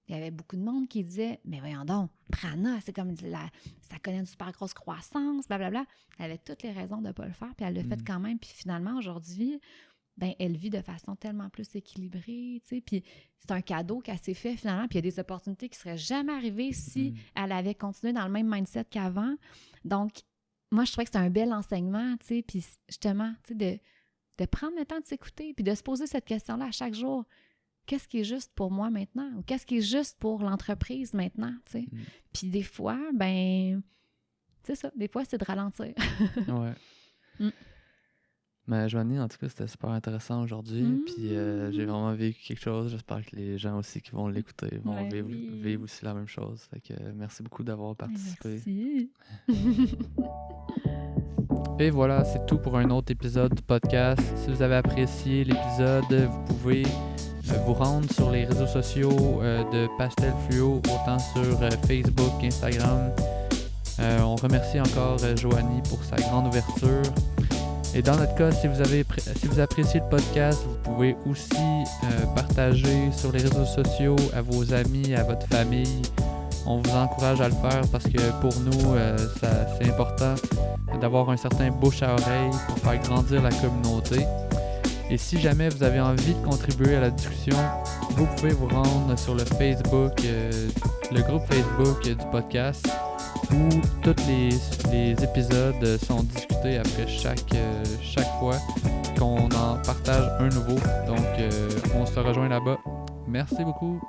il y avait beaucoup de monde qui disait « Mais voyons donc, Prana, c'est comme ça connaît une super grosse croissance, blablabla. » Elle avait toutes les raisons de ne pas le faire, puis elle l'a fait quand même. Puis finalement, aujourd'hui, ben elle vit de façon tellement plus équilibrée, tu sais. Puis c'est un cadeau qu'elle s'est fait finalement. Puis il y a des opportunités qui ne seraient jamais arrivées si elle avait continué dans le même mindset qu'avant. Donc, moi, je trouvais que c'était un bel enseignement, tu sais, puis justement, tu sais, de prendre le temps de s'écouter, puis de se poser cette question-là à chaque jour. Qu'est-ce qui est juste pour moi maintenant? Ou qu'est-ce qui est juste pour l'entreprise maintenant, tu sais? Puis des fois, ben, c'est ça, des fois, c'est de ralentir. Ouais. Mais Joanie, en tout cas, c'était super intéressant aujourd'hui. Puis j'ai vraiment vécu quelque chose. J'espère que les gens aussi qui vont l'écouter vont vivre aussi la même chose. Fait que merci beaucoup d'avoir participé. Merci. Et voilà, c'est tout pour un autre épisode du podcast. Si vous avez apprécié l'épisode, vous pouvez vous rendre sur les réseaux sociaux de Pastel Fluo, autant sur Facebook, Instagram. On remercie encore Joanie pour sa grande ouverture. Et dans notre cas, si vous appréciez le podcast, vous pouvez aussi partager sur les réseaux sociaux à vos amis, à votre famille. On vous encourage à le faire parce que pour nous, c'est important d'avoir un certain bouche à oreille pour faire grandir la communauté. Et si jamais vous avez envie de contribuer à la discussion, vous pouvez vous rendre sur le Facebook, le groupe Facebook du podcast, où tous les épisodes sont discutés après chaque fois. qu'on en partage un nouveau. Donc, on se rejoint là-bas. Merci beaucoup.